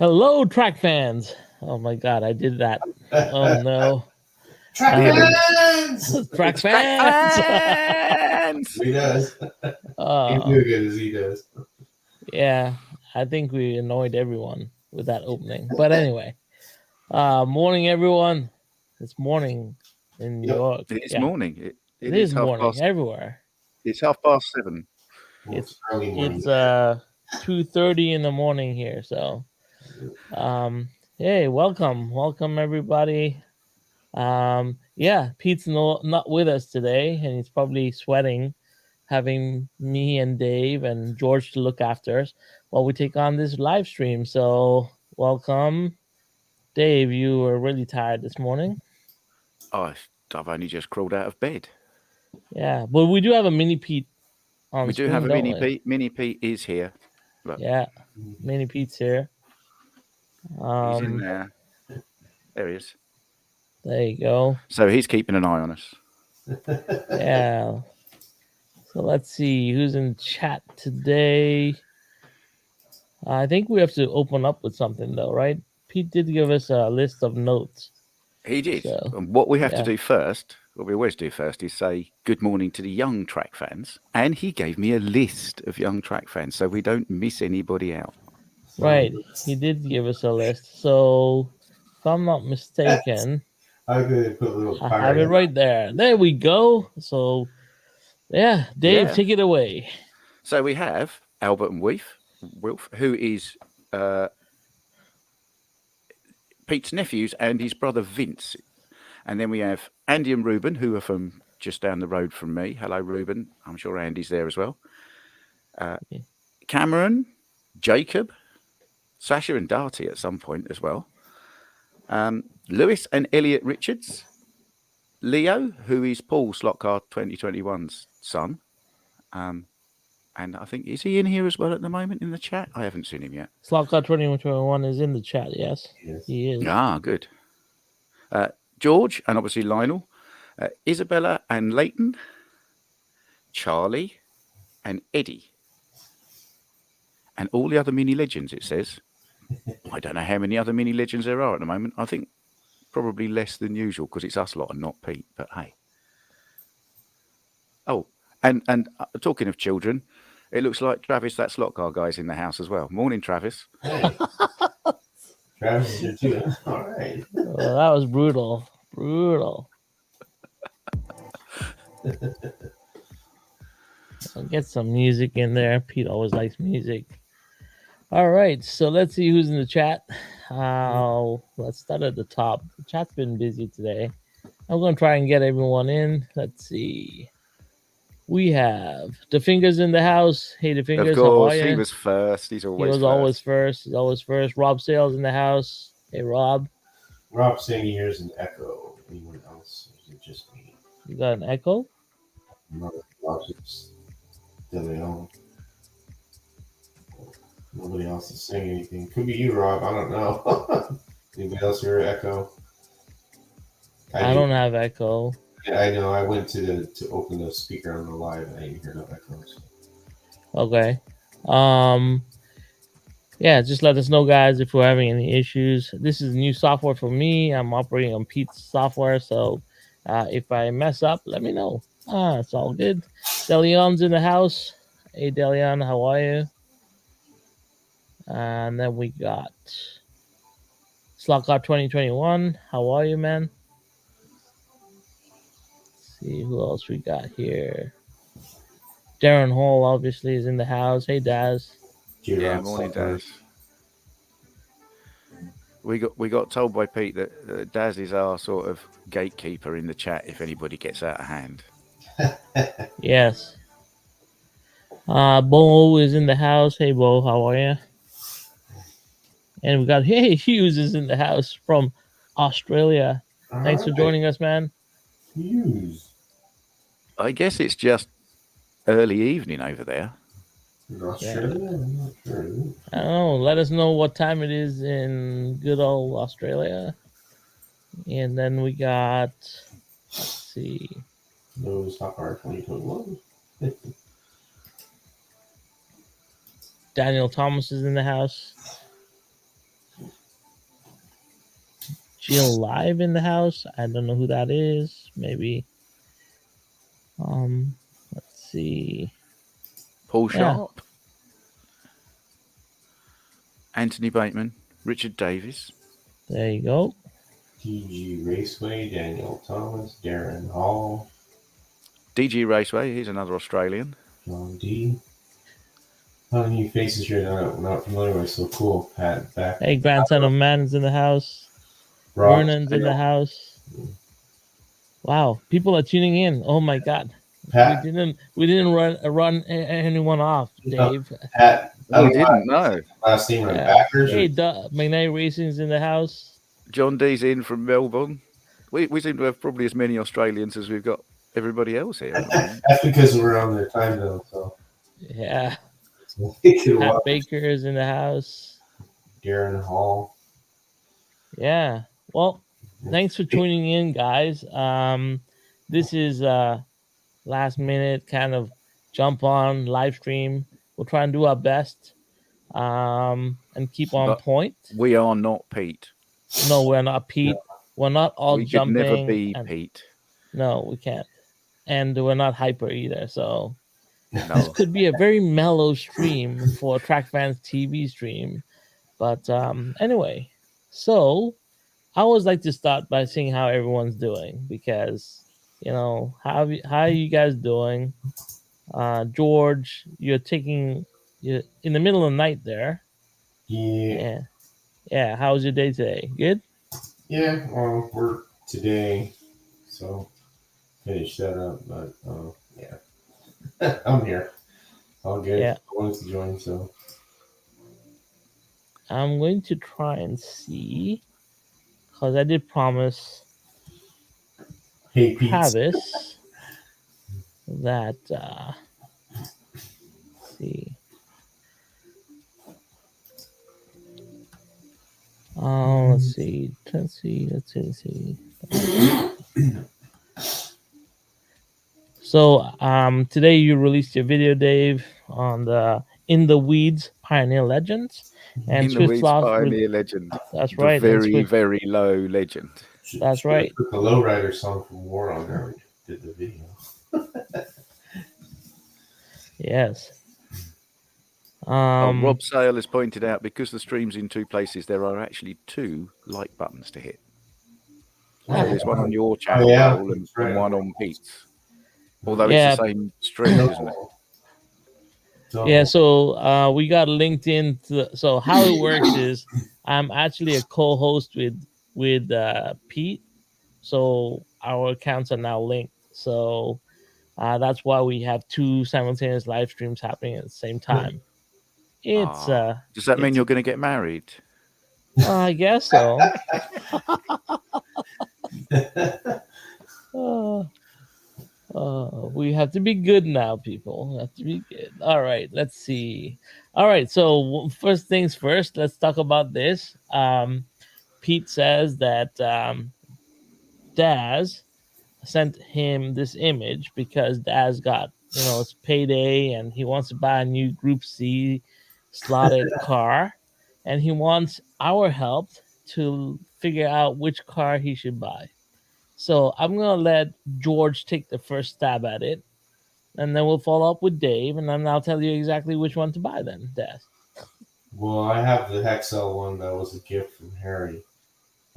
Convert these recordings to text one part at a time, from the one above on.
Hello, track fans. Oh my God, I did that. Oh no. Track fans! Track fans! He does. He Uh, do good as he does. yeah, I think we annoyed everyone with that opening. But anyway, morning, everyone. It's morning in New Yep. York. It is Yeah, morning. it is half morning past. everywhere. It's 7:30. Well, it's early morning. It's 2:30 in the morning here. So, hey, welcome everybody. Yeah, Pete's not with us today, and he's probably sweating, having me and Dave and George to look after us while we take on this live stream. So, welcome, Dave. You were really tired this morning. I've only just crawled out of bed. Yeah, but we do have a mini Pete on We screen, do have a don't mini we? Pete. Mini Pete is here. Look, Yeah, mini Pete's here. he's in there. There he is. There you go. So he's keeping an eye on us. Yeah. So let's see who's in chat today. I think we have to open up with something though, right? Pete did give us a list of notes. He did. So, And what we have yeah. to do first, what we always do first, is say good morning to the young track fans. And he gave me a list of young track fans, so we don't miss anybody out. Right. He did give us a list. So, if I'm not mistaken, I could put a little I have it right there. There we go. So, yeah, Dave, Yeah. take it away. So we have Albert and Wilf, who is Pete's nephews and his brother Vince. And then we have Andy and Ruben, who are from just down the road from me. Hello, Ruben. I'm sure Andy's there as well. Cameron, Jacob, Sasha and Darty at some point as well. Lewis and Elliot Richards. Leo, who is Paul Slotr 2021's son. And I think, is he in here as well at the moment in the chat? I haven't seen him yet. Slotr 2021 is in the chat, yes. He is. Ah, good. George, and obviously Lionel, Isabella and Leighton, Charlie, and Eddie. And all the other mini legends, it says. I don't know how many other mini legends there are at the moment. I think probably less than usual because it's us lot and not Pete, but hey. Oh, and talking of children, it looks like Travis, that slot car guy's in the house as well. Morning, Travis. Hey. Travis is here too. All right. Well, that was brutal. I'll get some music in there. Pete always likes music. All right, so let's see who's in the chat. Let's start at the top. The chat's been busy today. I'm going to try and get everyone in. Let's see. We have the Fingers in the house. Hey, the Fingers, of course, how are you? he was first. He's always first. He's always first. Rob Sales in the house. Hey, Rob. Rob's saying he hears an echo. Anyone else? Or is it just me? You got an echo? No, Rob's just on. Nobody else is saying anything. Could be you, Rob. I don't know. Anybody else hear an echo? I don't have echo. Yeah, I know. I went to open the speaker on the live and I didn't hear no echoes. Okay. Yeah, just let us know, guys, if we're having any issues. This is new software for me. I'm operating on Pete's software, so if I mess up, let me know. It's all good. Delion's in the house. Hey, Delion, how are you? And then we got Slotr 2021. How are you, man? Let's see who else we got here. Darren Hall obviously is in the house. Hey, Daz. Yeah, morning, Daz. We got told by Pete that Daz is our sort of gatekeeper in the chat if anybody gets out of hand. Yes. Bo is in the house. Hey, Bo, how are you? And we got Hughes is in the house from Australia. Thanks for joining us, man. Hughes. I guess it's just early evening over there. In Australia? Yeah. I'm not sure. I don't know. Let us know what time it is in good old Australia. And then we got, let's see. No, Slotr 2021. Daniel Thomas is in the house. Jill Live in the house. I don't know who that is. Maybe. Let's see. Paul Yeah. Sharp, Anthony Bateman, Richard Davis. There you go. DG Raceway, Daniel Thomas, Darren Hall, DG Raceway, he's another Australian. John D. How many faces here that I'm not familiar with? So cool. Pat back. Hey, grandson of man's in the house. Rob Vernon's in the house. Wow, people are tuning in. Oh my God. Pat. We didn't run anyone off, Dave. Pat. Oh, we didn't, no. Last name on Yeah. backers. Hey, McKnight Racing's in the house. John D's in from Melbourne. We seem to have probably as many Australians as we've got everybody else here. That's because we're on their time zone. So yeah. Pat Pat Baker is in the house. Darren Hall. Yeah. Well, thanks for tuning in, guys. This is last minute kind of jump on live stream. We'll try and do our best. And keep on point. We are not Pete. No, we're not Pete. No. We're not all we jumping. We could never be Pete. No, we can't. And we're not hyper either. So no. This could be a very mellow stream for Track Fans TV stream. But anyway, so I always like to start by seeing how everyone's doing because, how are you guys doing? George, you're in the middle of the night there. Yeah. Yeah. How was your day today? Good? Yeah, work today, so finish that up. But yeah, I'm here. All good. Yeah. I wanted to join, so I'm going to try and see because I did promise Travis that. Let's see. Let's see. So, today you released your video, Dave, on the In the Weeds Pioneer Legends and In the Weeds Pioneer Legend. That's right. Very, very low legend. That's right. Put the Lowrider song from War on there. We did the video. Yes. Rob Sale has pointed out because the stream's in two places, there are actually two like buttons to hit. So there's one on your channel, Rahul, and one on Pete's. Although it's the same stream, isn't it? Yeah, so we got linked in. So how it works is I'm actually a co-host with Pete. So our accounts are now linked. So that's why we have two simultaneous live streams happening at the same time. It's does that mean you're going to get married? I guess so. We have to be good now, people. We have to be good. All right, let's see. All right, so first things first, let's talk about this. Pete says that Daz sent him this image because Daz got, it's payday and he wants to buy a new Group C slotted car, and he wants our help to figure out which car he should buy. So I'm going to let George take the first stab at it, and then we'll follow up with Dave, and then I'll tell you exactly which one to buy then, Daz. Well, I have the Hexel one that was a gift from Harry.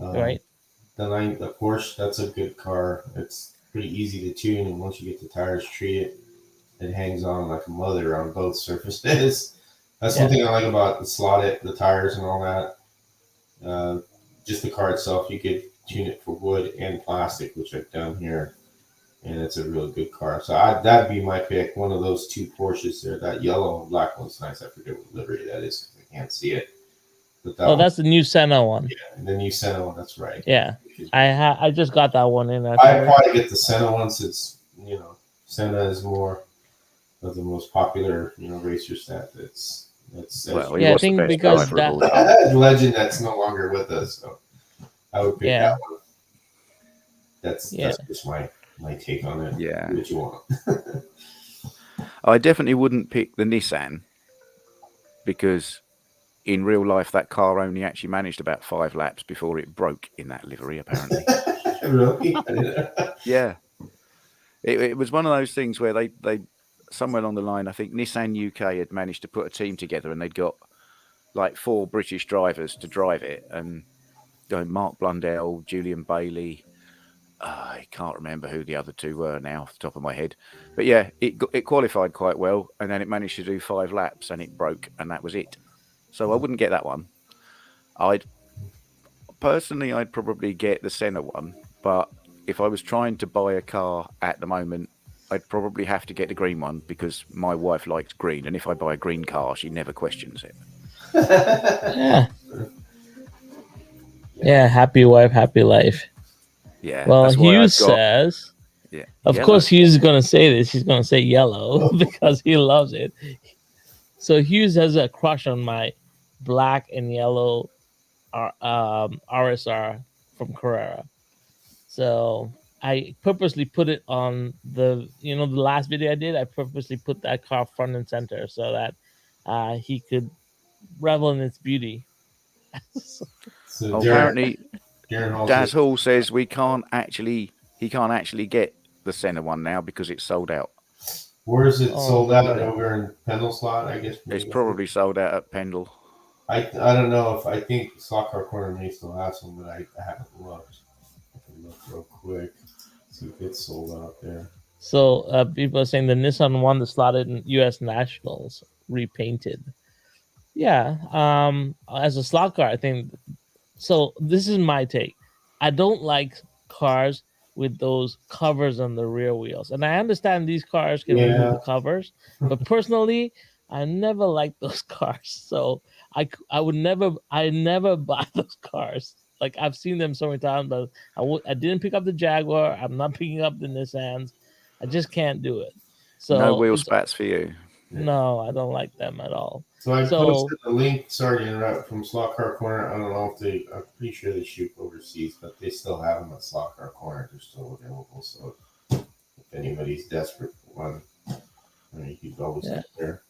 Right. The Porsche, that's a good car. It's pretty easy to tune, and once you get the tires treated, it hangs on like a mother on both surfaces. That's one thing I like about the slotted, the tires and all that. Just the car itself, you could tune it for wood and plastic, which I've done here, and it's a really good car. So that'd be my pick. One of those two Porsches there. That yellow and black one's nice. I forget what livery that is. I can't see it. But that's the new Senna one. Yeah, the new Senna one. That's right. Yeah, I just got that one in. I probably get the Senna one since Senna is more of the most popular racer stat. I think because that legend that's no longer with us. So I would pick that one. That's just my take on it. Yeah. Do what you want. I definitely wouldn't pick the Nissan because in real life, that car only actually managed about 5 laps before it broke in that livery, apparently. Really? Yeah. It was one of those things where they somewhere along the line, I think Nissan UK had managed to put a team together, and they'd got like 4 British drivers to drive it, and Mark Blundell, Julian Bailey. I can't remember who the other 2 were now off the top of my head, but yeah, it qualified quite well, and then it managed to do 5 laps, and it broke, and that was it. So I wouldn't get that one. I'd probably get the Senna one, but if I was trying to buy a car at the moment, I'd probably have to get the green one because my wife likes green, and if I buy a green car, she never questions it. Yeah. Yeah, happy wife, happy life. Yeah. Well, that's why Hughes I've got, says, yeah, of yellow. course, Hughes is going to say this. He's going to say yellow because he loves it. So Hughes has a crush on my black and yellow RSR from Carrera. So I purposely put it on the last video I did. I purposely put that car front and center so that he could revel in its beauty. So Apparently, Darren Hall Daz says, Hall says he can't actually get the Senna one now because it's sold out. where is it sold out? Okay. Over in Pendle Slot, I guess. It's probably sold out at Pendle. I don't know if I think Slotr Corner may still have some, but I haven't looked. I can look real quick, see if it's sold out there. So people are saying the Nissan won the slotted in U.S. Nationals repainted. Yeah, as a slot car, I think. So this is my take. I don't like cars with those covers on the rear wheels, and I understand these cars can remove the covers, but personally, I never liked those cars. So I never buy those cars. Like I've seen them so many times, but I didn't pick up the Jaguar. I'm not picking up the Nissans. I just can't do it. So no wheel spats for you. No, I don't like them at all. So I posted the link, sorry to interrupt, from Slot Car Corner. I don't know if I'm pretty sure they ship overseas, but they still have them at Slot Car Corner. They're still available. So if anybody's desperate for one, you can always get there.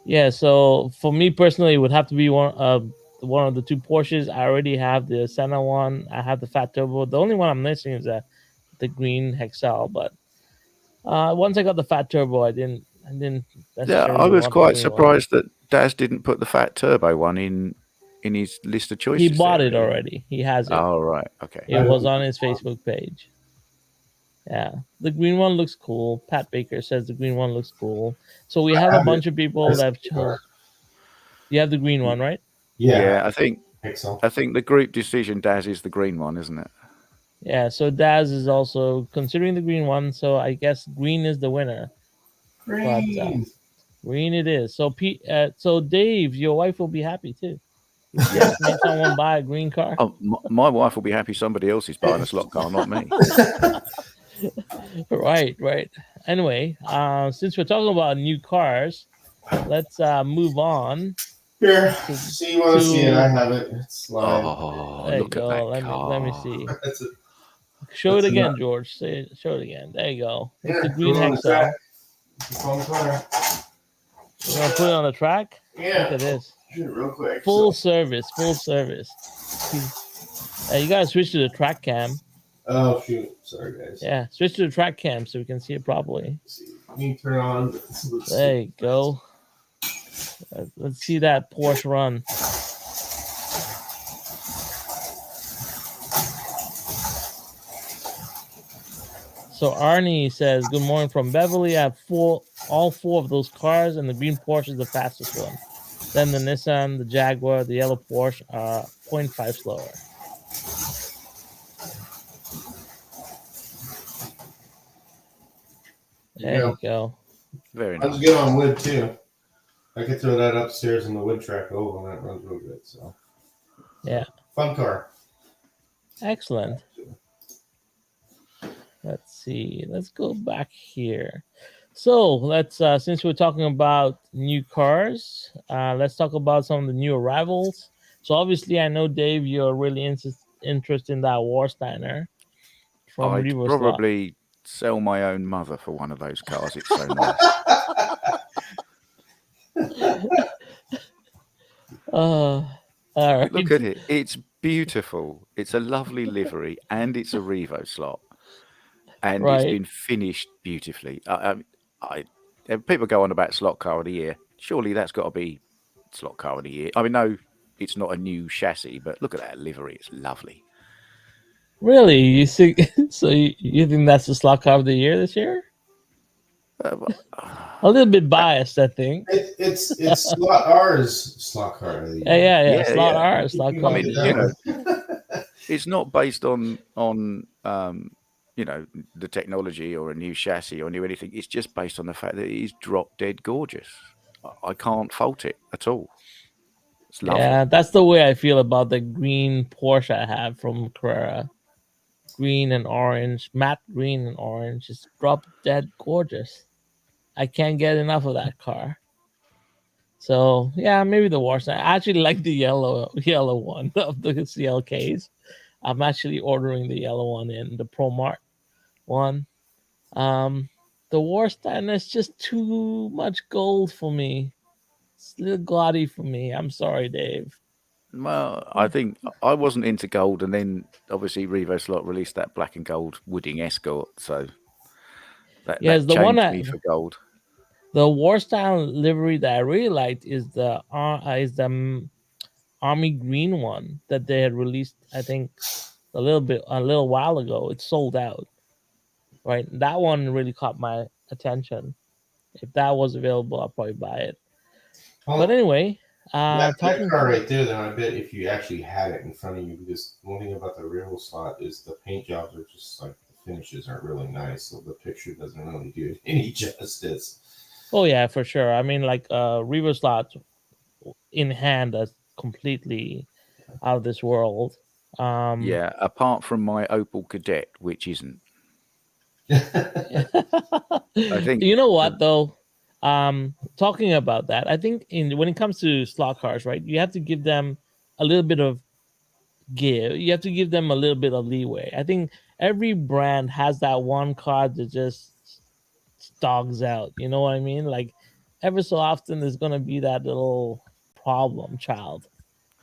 Yeah, so for me personally, it would have to be one of the 2 Porsches. I already have the Senna one. I have the Fat Turbo. The only one I'm missing is the green Hexel. But once I got the Fat Turbo, I didn't. Yeah, I was quite surprised that Daz didn't put the Fat Turbo one in his list of choices. He bought it already. He has it. Oh, right. Okay. It was on his Facebook page. Yeah, the green one looks cool. Pat Baker says the green one looks cool. So we have a bunch of people that have chosen. You have the green one, right? Yeah, I think the group decision, Daz, is the green one, isn't it? Yeah, so Daz is also considering the green one, so I guess green is the winner. Green. But green it is. So so Dave, your wife will be happy too. Yeah. Made someone buy a green car. Oh, my wife will be happy somebody else is buying a slot car, not me. Right. Anyway, since we're talking about new cars, let's move on. Here, see, you want to see it? I have it. It's live. Oh, there look you at go. that Let me see. Show it again, George. Show it again. There you go. It's the green Hexel. We're gonna put it on the track. Yeah. Look at this. Real quick. Full service. You gotta switch to the track cam. Oh shoot! Sorry guys. Yeah, switch to the track cam so we can see it properly. Let me turn on. There you go. Let's see that Porsche run. So Arnie says, "Good morning from Beverly. I have all 4 of those cars, and the green Porsche is the fastest one. Then the Nissan, the Jaguar, the yellow Porsche are 0.5 slower." There you go. Very nice. Runs good on wood too. I could throw that upstairs in the wood track oval, and that runs real good. So yeah, fun car. Excellent. Let's see. Let's go back here. So let's since we're talking about new cars, let's talk about some of the new arrivals. So obviously, I know Dave, you're really interested in that Warsteiner from I'd Revo probably sell my own mother for one of those cars. It's so nice. Uh, all Look right. at it. It's beautiful. It's a lovely livery, and it's a Revo slot, and it's Right. been finished beautifully. People go on about slot car of the year. Surely that's got to be slot car of the year. I mean, no, it's not a new chassis, but look at that livery. It's lovely. Really? You think so? You think that's the slot car of the year this year? Uh, A little bit uh, biased, I think. It's slot R's slot car of the Yeah, year. yeah, yeah. yeah, Slot yeah. R, slot You I car might of mean, the get that year. it's not based on the technology or a new chassis or new anything. It's just based on the fact that it is drop dead gorgeous. I can't fault it at all. It's Yeah, lovely. that's the way I feel about the green Porsche I have from Carrera. Green and orange, matte green and orange. It's drop dead gorgeous. I can't get enough of that car. So yeah, maybe the Warsaw. I actually like the yellow one of the CLKs. I'm actually ordering the yellow one in the ProMart one. Um, the Warstein is just too much gold for me. It's a little gaudy for me. I'm sorry, Dave. Well, I think I wasn't into gold, and then obviously Revo Slot released that black and gold Wooding Escort, so Yes, that the one changed that me for gold. the Warstein livery that I really liked is the army green one that they had released. I think a little while ago. It's sold out. Right, that one really caught my attention. If that was available, I'll probably buy it. But Well, anyway, that talking. car right there, then I bet if you actually had it in front of you, because one thing about the real slot is the paint jobs are just like the finishes aren't really nice, so the picture doesn't really do it any justice. Oh yeah, for sure. I mean, like Reaver slots in hand that's completely out of this world. Um, Yeah, apart from my Opel Kadett, which isn't. I think you know what though? Talking about that, I think in when it comes to slot cars, right, you have to give them a little bit of give. You have to give them a little bit of leeway. I think every brand has that one car that just dogs out. You know what I mean? Like ever so often, there's gonna be that little problem child,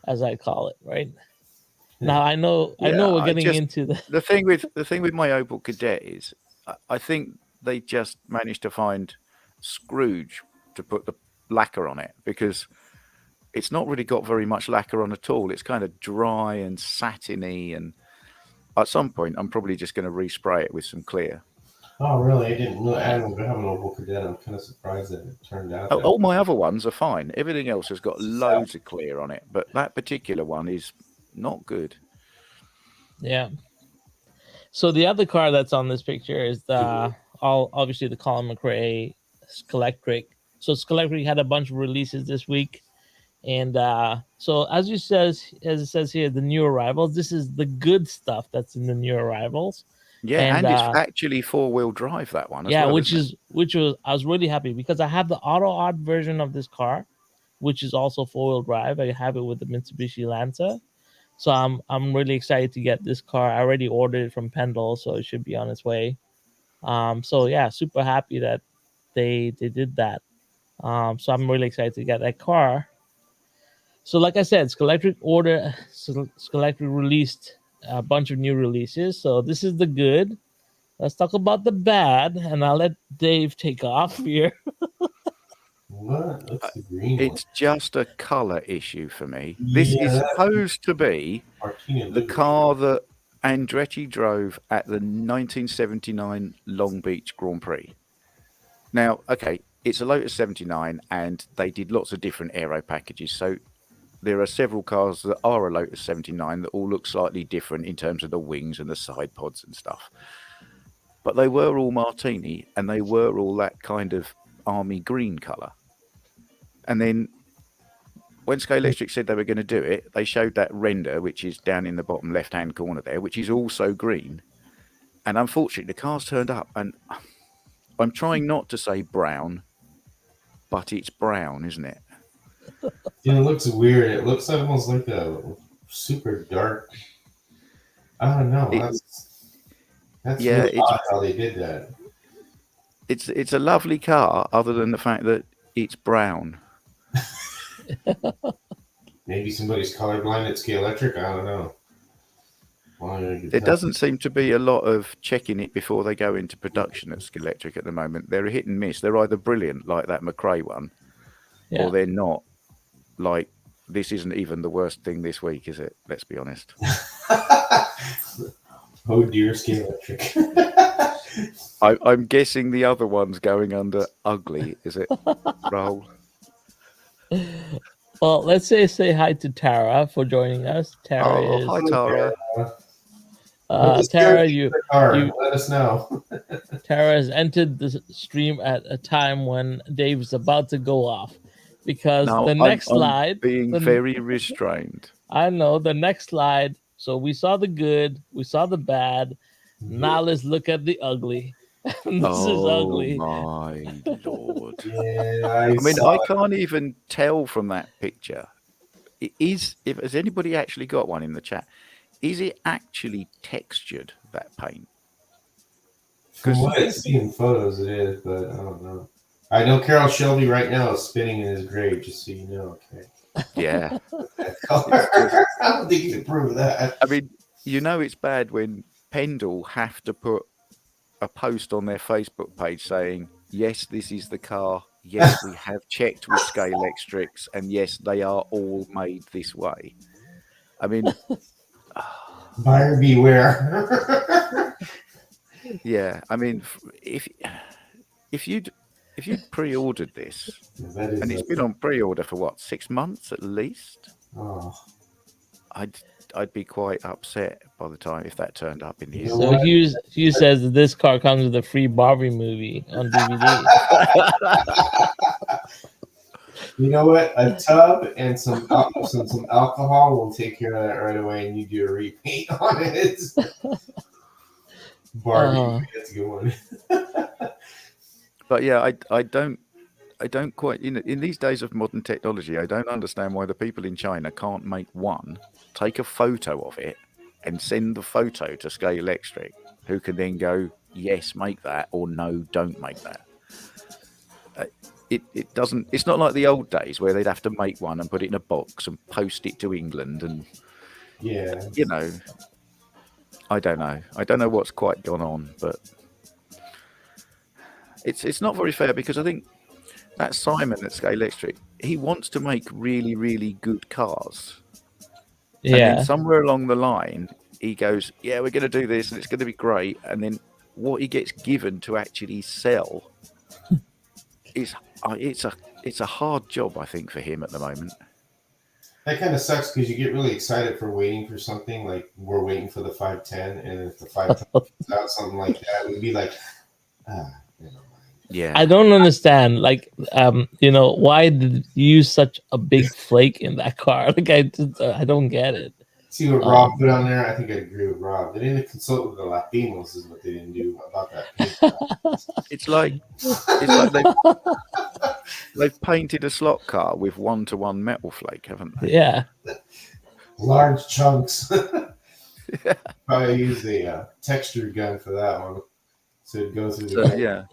as I call it, right? Now I yeah, know we're I getting just into the the thing with my Opel Kadett is I think they just managed to find Scrooge to put the lacquer on it because it's not really got very much lacquer on at all. It's kind of dry and satiny, and at some point, I'm probably just going to respray it with some clear. Oh, really? I didn't know. I don't have an Opel Kadett. I'm kind of surprised that it turned out that All my other ones are fine. Everything else has got loads of clear on it, but that particular one is not good. yeah. So the other car that's on this picture is the all obviously the Colin McRae Skelectric. So Skelectric had a bunch of releases this week, and so as it says here, the new arrivals. This is the good stuff that's in the new arrivals, Yeah, and and it's actually four-wheel drive, that one as yeah, well, isn't it? which was I was really happy because I have the auto art version of this car, which is also 4 wheel drive. I have it with the Mitsubishi Lancer. So I'm really excited to get this car. I already ordered it from Pendle, so it should be on its way. So yeah, super happy that they did that. So I'm really excited to get that car. So like I said, Skelectric released a bunch of new releases. So this is the good. Let's talk about the bad, and I'll let Dave take off here. what? Uh, That's the green one. It's just a color issue for me. This Yeah, is that's supposed to be Martina the livery. car that Andretti drove at the 1979 Long Beach Grand Prix. Now, okay, it's a Lotus 79 and they did lots of different aero packages. So there are several cars that are a Lotus 79 that all look slightly different in terms of the wings and the side pods and stuff. But they were all Martini and they were all that kind of army green color. And then when Sky Electric said they were going to do it, they showed that render, which is down in the bottom left hand corner there, which is also green. And unfortunately, the car's turned up, and I'm trying not to say brown, but it's brown, isn't it? Dude, it looks weird. It looks almost like a super dark. I don't know. It That's yeah, really odd how they did that. it's a lovely car, other than the fact that it's brown. Maybe somebody's colorblind at Scale Electric. I don't know. There doesn't seem to be a lot of checking it before they go into production at Skeletric at the moment. They're a hit and miss. They're either brilliant, like that McRae one, or they're not. Like, this isn't even the worst thing this week, is it? Let's be honest. Oh dear, Scale Electric. I'm guessing the other one's going under ugly, is it, Rahul? Well, let's say hi to Tara for joining us. Tara Oh, is hi, Tara. Tara. You let us know. Tara has entered the stream at a time when Dave's about to go off, because No, the next I'm slide being very restrained. I know the next slide. So we saw the good, we saw the bad. Now let's look at the ugly. This is ugly. My Lord. Yeah, I mean, I can't even tell from that picture. Has anybody actually got one in the chat? Is it actually textured, that paint? From what I see in photos, it is, but I don't know. I know Carol Shelby right now is spinning in his grave, just so you know. Okay. Yeah. I don't think you can prove that. I mean, you know it's bad when Pendle have to put a post on their Facebook page saying, yes, this is the car. Yes, we have checked with Scale Electrics, and yes, they are all made this way. I mean, buyer beware. yeah. I mean, if you'd pre-ordered this, and it's been on pre-order for what, 6 months at least, I'd be quite upset by the time if that turned up in here. So Hugh says that this car comes with a free Barbie movie on DVD. You know what? A tub and some alcohol will take care of that right away, and you do a repaint on it. Barbie, that's a good one. But yeah, I don't quite, in these days of modern technology, I don't understand why the people in China can't make one, take a photo of it, and send the photo to Scale Electric, who can then go, yes, make that, or no, don't make that. It doesn't. It's not like the old days where they'd have to make one and put it in a box and post it to England, and I don't know. I don't know what's quite gone on, but it's not very fair, because I think that Simon at Scale Electric, he wants to make really, really good cars. Yeah. And then somewhere along the line, he goes, yeah, we're going to do this and it's going to be great. And then what he gets given to actually sell is it's a hard job, I think, for him at the moment. That kind of sucks, because you get really excited for waiting for something. Like, we're waiting for the 510, and if the 510 comes out, something like that, we'd be like, never mind. Yeah. I don't understand. Like, why did you use such a big flake in that car? Like, I don't get it. See what Rob put on there? I think I agree with Rob. They didn't consult with the Latinos, is what they didn't do about that paint. It's like they've painted a slot car with 1-to-1 metal flake, haven't they? Yeah. Large chunks. Probably use a texture gun for that one, so it goes through the yeah.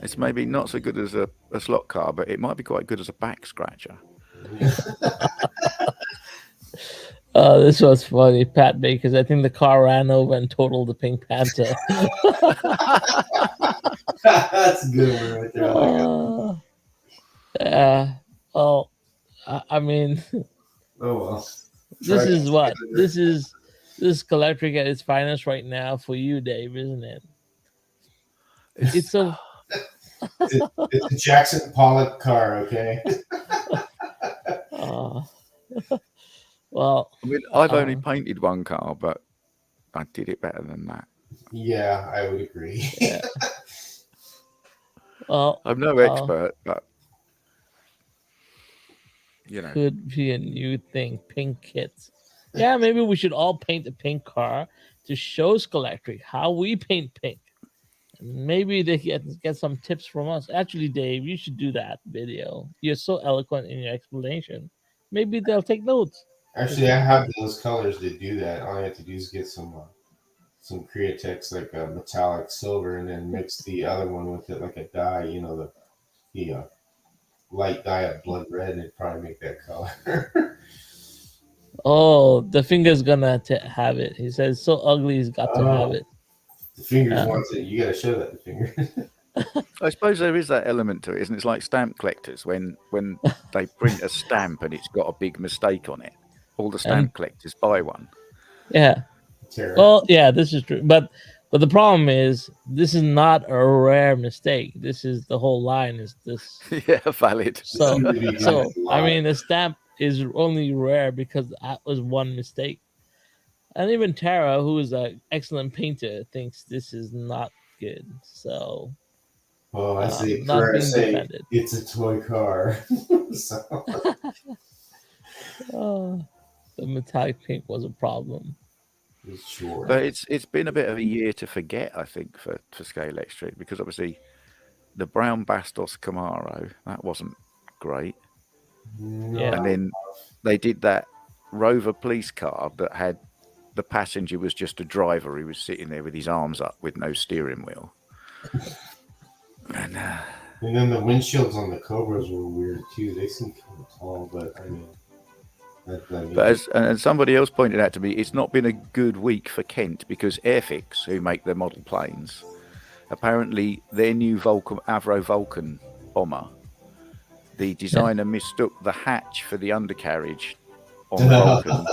It's maybe not so good as a slot car, but it might be quite good as a back scratcher. This was funny, Pat, because I think the car ran over and totaled the Pink Panther. That's a good one right there. I mean, oh well. This is what this is Electric at its finest right now for you, Dave, isn't it? It's a it's a Jackson Pollock car, okay? Well, I mean, I've only painted one car, but I did it better than that. Yeah, I would agree. Yeah. Well, I'm no expert, but could be a new thing. Pink kits. Yeah, maybe we should all paint a pink car to show Electric how we paint pink. Maybe they get some tips from us. Actually, Dave, you should do that video. You're so eloquent in your explanation. Maybe they'll take notes. Actually, I have those colors to do that. All I have to do is get some Createx, like a metallic silver, and then mix the other one with it like a dye. The light dye it blood red, and it'd probably make that color. Oh, the finger's gonna have it. He says so ugly he's got to have it. The fingers wants it. You got to show that the finger. I suppose there is that element to it, isn't it? It's like stamp collectors when they print a stamp and it's got a big mistake on it. All the stamp collectors buy one. Yeah. Terror. Well, yeah, this is true. But the problem is this is not a rare mistake. This is the whole line is this. Yeah, valid. So I mean, the stamp is only rare because that was one mistake. And even Tara, who is an excellent painter, thinks this is not good. So, well, I say, not being say defended. it's a toy car. The metallic pink was a problem. Sure. But it's been a bit of a year to forget, I think, for Scale Electric, because obviously the brown Bastos Camaro, that wasn't great. No. Yeah. And then they did that Rover police car that had the passenger was just a driver who was sitting there with his arms up with no steering wheel. And then the windshields on the Cobras were weird too. They seem kind of tall, but I mean. But as somebody else pointed out to me, it's not been a good week for Kent because Airfix, who make the model planes, apparently their new Avro Vulcan bomber, the designer mistook the hatch for the undercarriage on Vulcan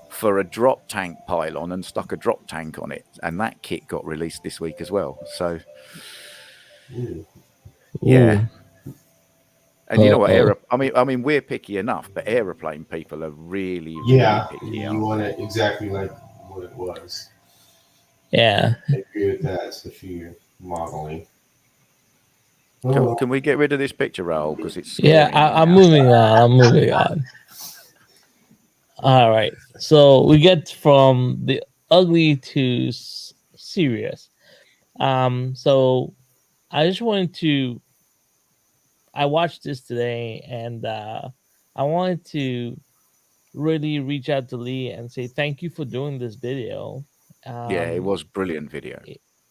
for a drop tank pylon and stuck a drop tank on it, and that kit got released this week as well. So, yeah. And you know what? I mean, we're picky enough, but aeroplane people are really picky. You want it exactly like what it was. Yeah, I agree with that, especially modeling. Can we get rid of this picture, Rahul? Because it's I'm moving on. All right, so we get from the ugly to serious. So I just wanted to. I watched this today, and I wanted to really reach out to Lee and say thank you for doing this video. Yeah, it was brilliant video.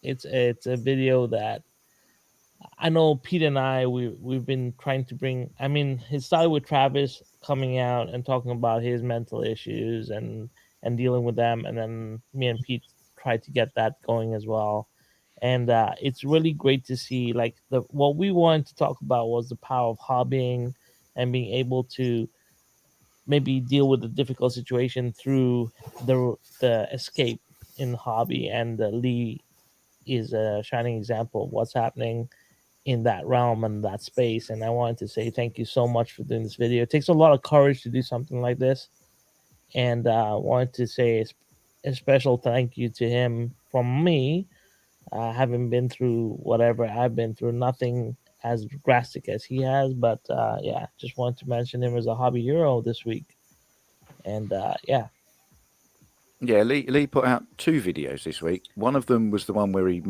It's a video that I know Pete and I we've been trying to bring. I mean, it started with Travis coming out and talking about his mental issues and dealing with them, and then me and Pete tried to get that going as well. And it's really great to see like what we wanted to talk about was the power of hobbying and being able to maybe deal with a difficult situation through the escape in the hobby. And Lee is a shining example of what's happening in that realm and that space. And I wanted to say thank you so much for doing this video. It takes a lot of courage to do something like this, and I wanted to say a special thank you to him from me. Having been through whatever I've been through, nothing as drastic as he has, but yeah, just wanted to mention him as a hobby hero this week. And yeah, Lee put out 2 videos this week. One of them was the one where he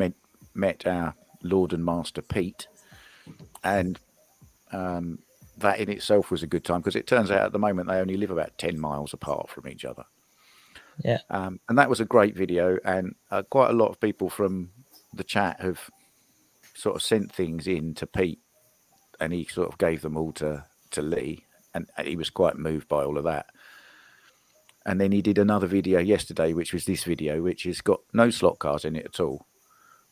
met our Lord and Master Pete, and that in itself was a good time because it turns out at the moment they only live about 10 miles apart from each other. Yeah, and that was a great video, and quite a lot of people from the chat have sort of sent things in to Pete, and he sort of gave them all to Lee, and he was quite moved by all of that. And then he did another video yesterday, which was this video, which has got no slot cars in it at all,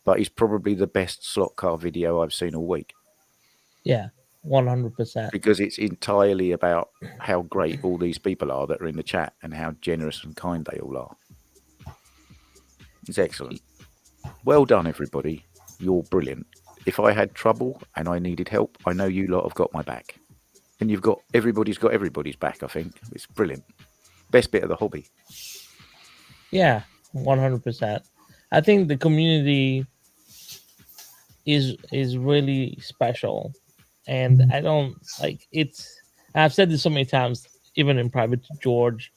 but it's probably the best slot car video I've seen all week. Yeah, 100%. Because it's entirely about how great all these people are that are in the chat and how generous and kind they all are. It's excellent. Well done, everybody. You're brilliant. If I had trouble and I needed help, I know you lot have got my back. And everybody's got everybody's back, I think. It's brilliant. Best bit of the hobby. Yeah, 100%. I think the community is really special. And I don't like it's. I've said this so many times, even in private to George,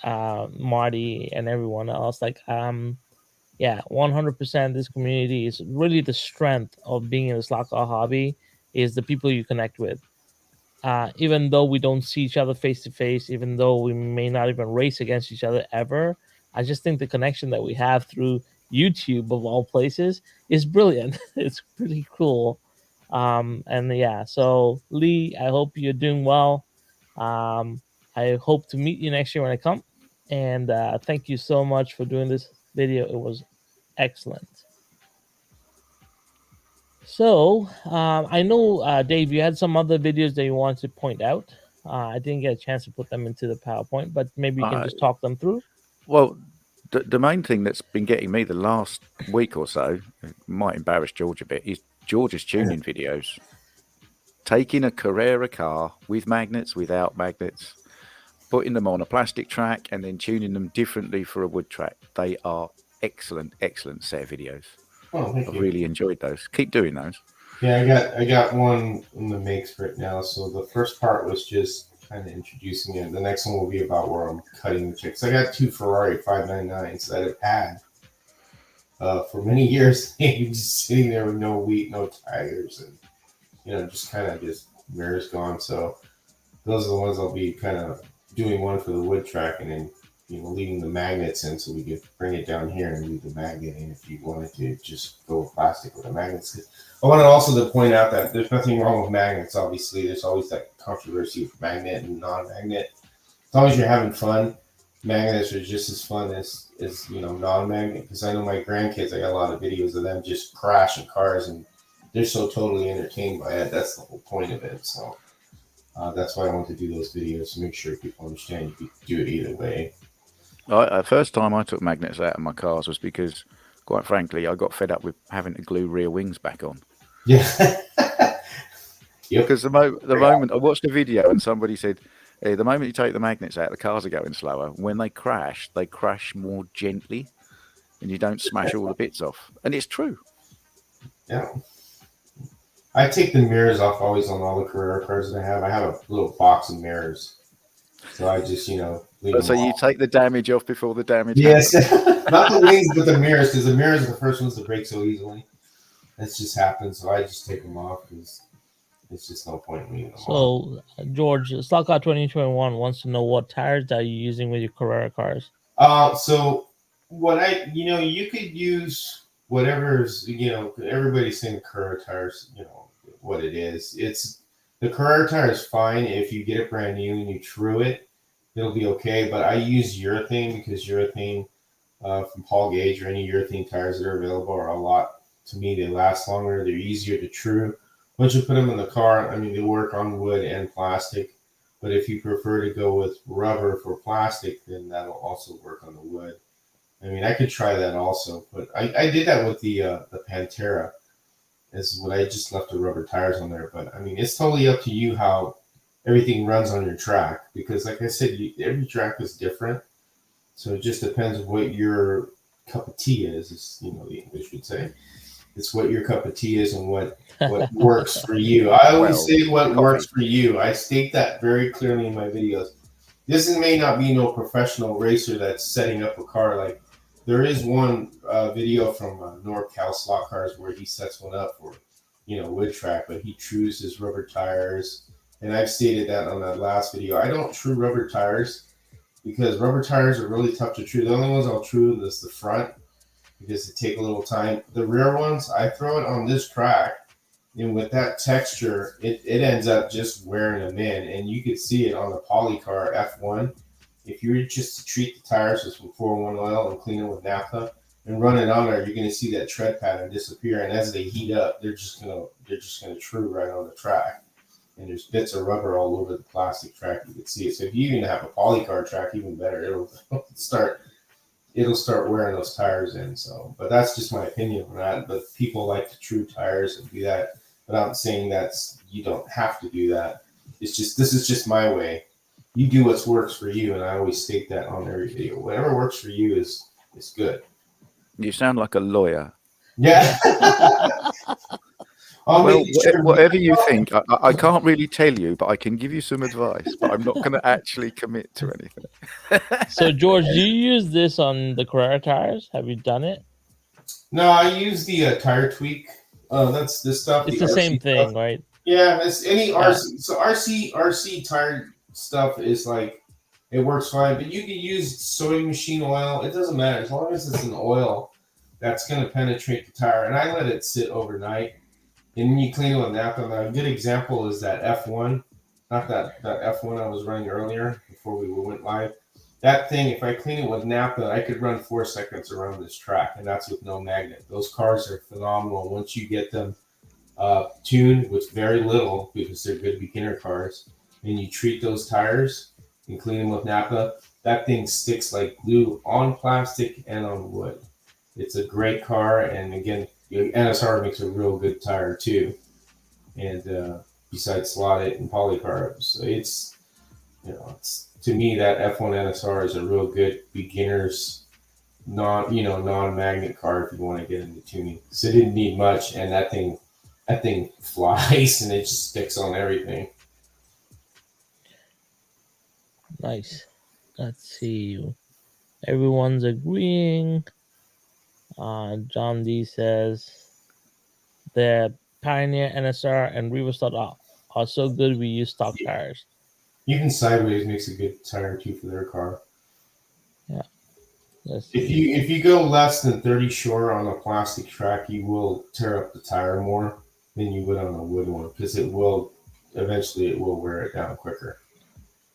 Marty, and everyone else. Like, yeah, 100%. This community is really the strength of being in the slot car hobby. Is the people you connect with. Even though we don't see each other face to face, even though we may not even race against each other ever, I just think the connection that we have through YouTube of all places is brilliant. It's pretty cool. And yeah, so Lee, I hope you're doing well. I hope to meet you next year when I come. And thank you so much for doing this video. It was excellent. So I know, Dave, you had some other videos that you wanted to point out. I didn't get a chance to put them into the PowerPoint, but maybe you can just talk them through. Well, the main thing that's been getting me the last week or so, might embarrass George a bit, is George's tuning videos. Taking a Carrera car with magnets, without magnets, putting them on a plastic track, and then tuning them differently for a wood track. They are excellent set of videos. Oh, thank I've you. really enjoyed those. Keep doing those. Yeah, I got one in the makes right now. So the first part was just kind of introducing it. The next one will be about where I'm cutting the chicks. I got 2 Ferrari 599s that I've had for many years. Just sitting there with no wheat, no tires, and just kind of just mirrors gone. So those are the ones I'll be kind of doing one for the wood track, and then leaving the magnets in so we could bring it down here and leave the magnet in if you wanted to just go with plastic with the magnets. I wanted also to point out that there's nothing wrong with magnets. Obviously, there's always that controversy with magnet and non-magnet. As long as you're having fun, magnets are just as fun as non-magnet. Because I know my grandkids, I got a lot of videos of them just crashing cars, and they're so totally entertained by it. That's the whole point of it. So that's why I want to do those videos to make sure people understand you can do it either way. The first time I took magnets out of my cars was because, quite frankly, I got fed up with having to glue rear wings back on. Yeah. Yep. Because the moment I watched a video and somebody said, hey, the moment you take the magnets out, the cars are going slower. When they crash more gently, and you don't smash all the bits off. And it's true. Yeah. I take the mirrors off always on all the Carrera cars that I have. I have a little box of mirrors. So I just, leave them So you off. take the damage off before the damage Yes. happens. Not the wings, but the mirrors, because the mirrors are the first ones to break so easily. That just happens. So I just take them off because it's just no point in leaving them off. So, George, Slotr 2021 wants to know what tires are you using with your Carrera cars? So what you could use whatever's, everybody's saying Carrera tires, what it is. The Carrera tire is fine if you get it brand new and you true it, it'll be okay. But I use urethane because urethane from Paul Gage or any urethane tires that are available are a lot, to me, they last longer. They're easier to true. Once you put them in the car, they work on wood and plastic. But if you prefer to go with rubber for plastic, then that'll also work on the wood. I could try that also. But I did that with the Pantera. Is what I just left the rubber tires on there. But it's totally up to you how everything runs on your track. Because like I said, every track is different. So it just depends what your cup of tea is the English would say. It's what your cup of tea is and what works for you. I always say what works for you. I state that very clearly in my videos. This may not be no professional racer that's setting up a car. Like there is one video from NorCal Slot Cars where he sets one up for wood track, but he trues his rubber tires. And I've stated that on that last video. I don't true rubber tires because rubber tires are really tough to true. The only ones I'll true is the front, because it take a little time. The rear ones, I throw it on this track, and with that texture, it ends up just wearing them in. And you could see it on the Polycar F1. If you were just to treat the tires with some 401 oil and clean it with naphtha and run it on there, you're going to see that tread pattern disappear. And as they heat up, they're just gonna true right on the track. And there's bits of rubber all over the plastic track. You can see it. So if you even have a Polycar track, even better, it'll start wearing those tires in. So, but that's just my opinion on that. But people like to true tires and do that. But I'm saying you don't have to do that. This is just my way. You do what works for you, and I always state that on every video. Whatever works for you is good. You sound like a lawyer. Yeah. Well, whatever you think, I can't really tell you, but I can give you some advice. But I'm not going to actually commit to anything. So, George, do you use this on the Carrera tires? Have you done it? No, I use the tire tweak. That's this stuff. It's the same thing, right? Yeah, it's any RC. So RC tire stuff is like it works fine, but you can use sewing machine oil. It doesn't matter as long as it's an oil that's going to penetrate the tire. And I let it sit overnight. And when you clean it with naphtha, a good example is that F1, not that F1 I was running earlier before we went live. That thing, if I clean it with naphtha, I could run 4 seconds around this track, and that's with no magnet. Those cars are phenomenal once you get them tuned with very little, because they're good beginner cars, and you treat those tires and clean them with naphtha. That thing sticks like glue on plastic and on wood. It's a great car, and again, NSR makes a real good tire too. And besides Slotr and polycarbs, so it's to me that F1 NSR is a real good beginners non-magnet car if you want to get into tuning. So it didn't need much, and that thing flies and it just sticks on everything. Nice. Let's see. Everyone's agreeing. John D says the Pioneer NSR and Riva Slot are so good we use stock tires. Even Sideways makes a good tire too for their car. Yeah. If you go less than 30 short on a plastic track, you will tear up the tire more than you would on a wood one, because it will wear it down quicker.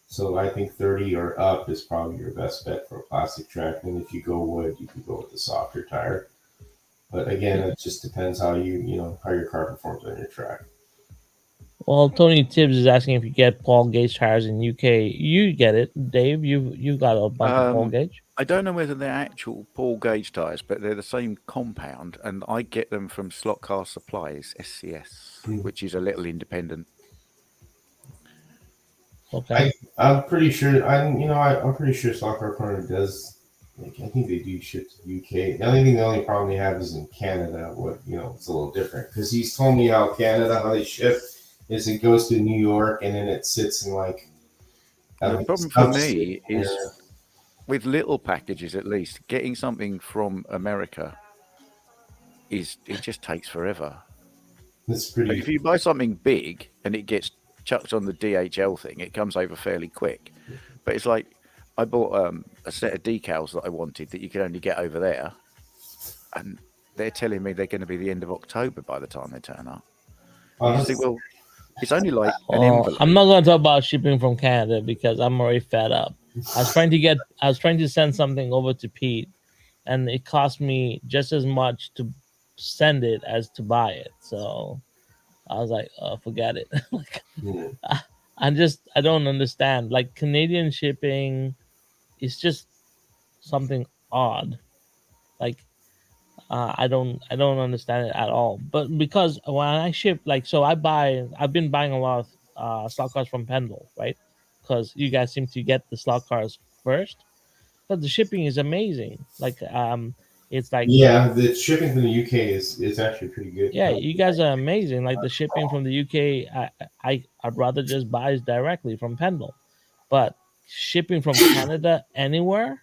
So I think 30 or up is probably your best bet for a plastic track. And if you go wood, you can go with the softer tire. But again, it just depends how how your car performs on your track. Well, Tony Tibbs is asking if you get Paul Gauge tires in UK. You get it, Dave. You got a bunch of Paul Gauge. I don't know whether they're actual Paul Gauge tires, but they're the same compound, and I get them from Slotr Supplies SCS, which is a little independent. Okay. I'm pretty sure. I'm pretty sure Slotr Corner does. I think they do ship to the UK. The only problem they have is in Canada. It's a little different, because he's told me how they ship is it goes to New York and then it sits in The problem for me is with little packages, at least getting something from America it just takes forever. It's pretty. But if you buy something big and it gets chucked on the DHL thing, it comes over fairly quick. But it's like I bought a set of decals that I wanted that you could only get over there, and they're telling me they're going to be the end of October by the time they turn up. You think, well, it's only like an envelope. I'm not going to talk about shipping from Canada because I'm already fed up. I was trying to send something over to Pete, and it cost me just as much to send it as to buy it. So I was like, forget it. I don't understand. Like, Canadian shipping is just something odd. Like, I don't understand it at all. But because when I ship, I've been buying a lot of slot cars from Pendle, right? Because you guys seem to get the slot cars first, but the shipping is amazing. It's like, the shipping from the UK is actually pretty good. yeah, you guys are amazing. Like, the shipping from the UK, I'd rather just buy directly from Pendle, but shipping from Canada anywhere.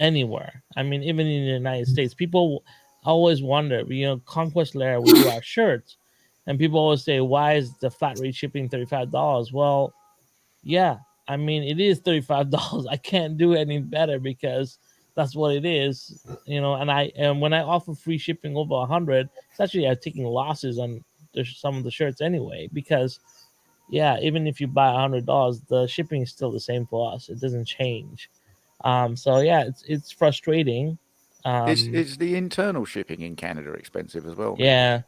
I mean, even in the United States, people always wonder. Conquest Lair, we do our shirts, and people always say, "Why is the flat rate shipping $35?" Well, yeah, I mean, it is $35. I can't do any better because that's what it is. And when I offer free shipping over 100, it's actually I'm taking losses on some of the shirts anyway, because yeah, even if you buy $100, the shipping is still the same for us. It doesn't change. So yeah, it's frustrating. Is the internal shipping in Canada expensive as well? Yeah,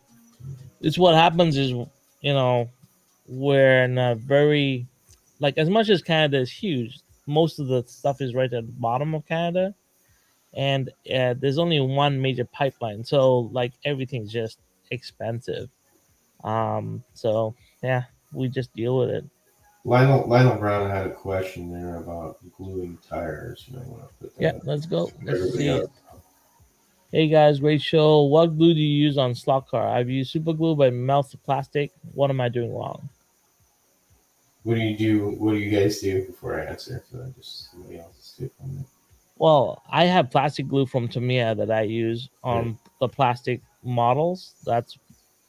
it's what happens is, we're in a very, like, as much as Canada is huge, most of the stuff is right at the bottom of Canada, and there's only one major pipeline, so like everything's just expensive. So yeah, we just deal with it. Lionel Brown had a question there about gluing tires. You might want to put that. Yeah, let's go. Let's see it. Hey guys, great show. What glue do you use on slot car? I've used super glue, but it melts the plastic. What am I doing wrong? What do you do? What do you guys do before I answer? So just somebody else take on it. Well, I have plastic glue from Tamiya that I use on the plastic models. That's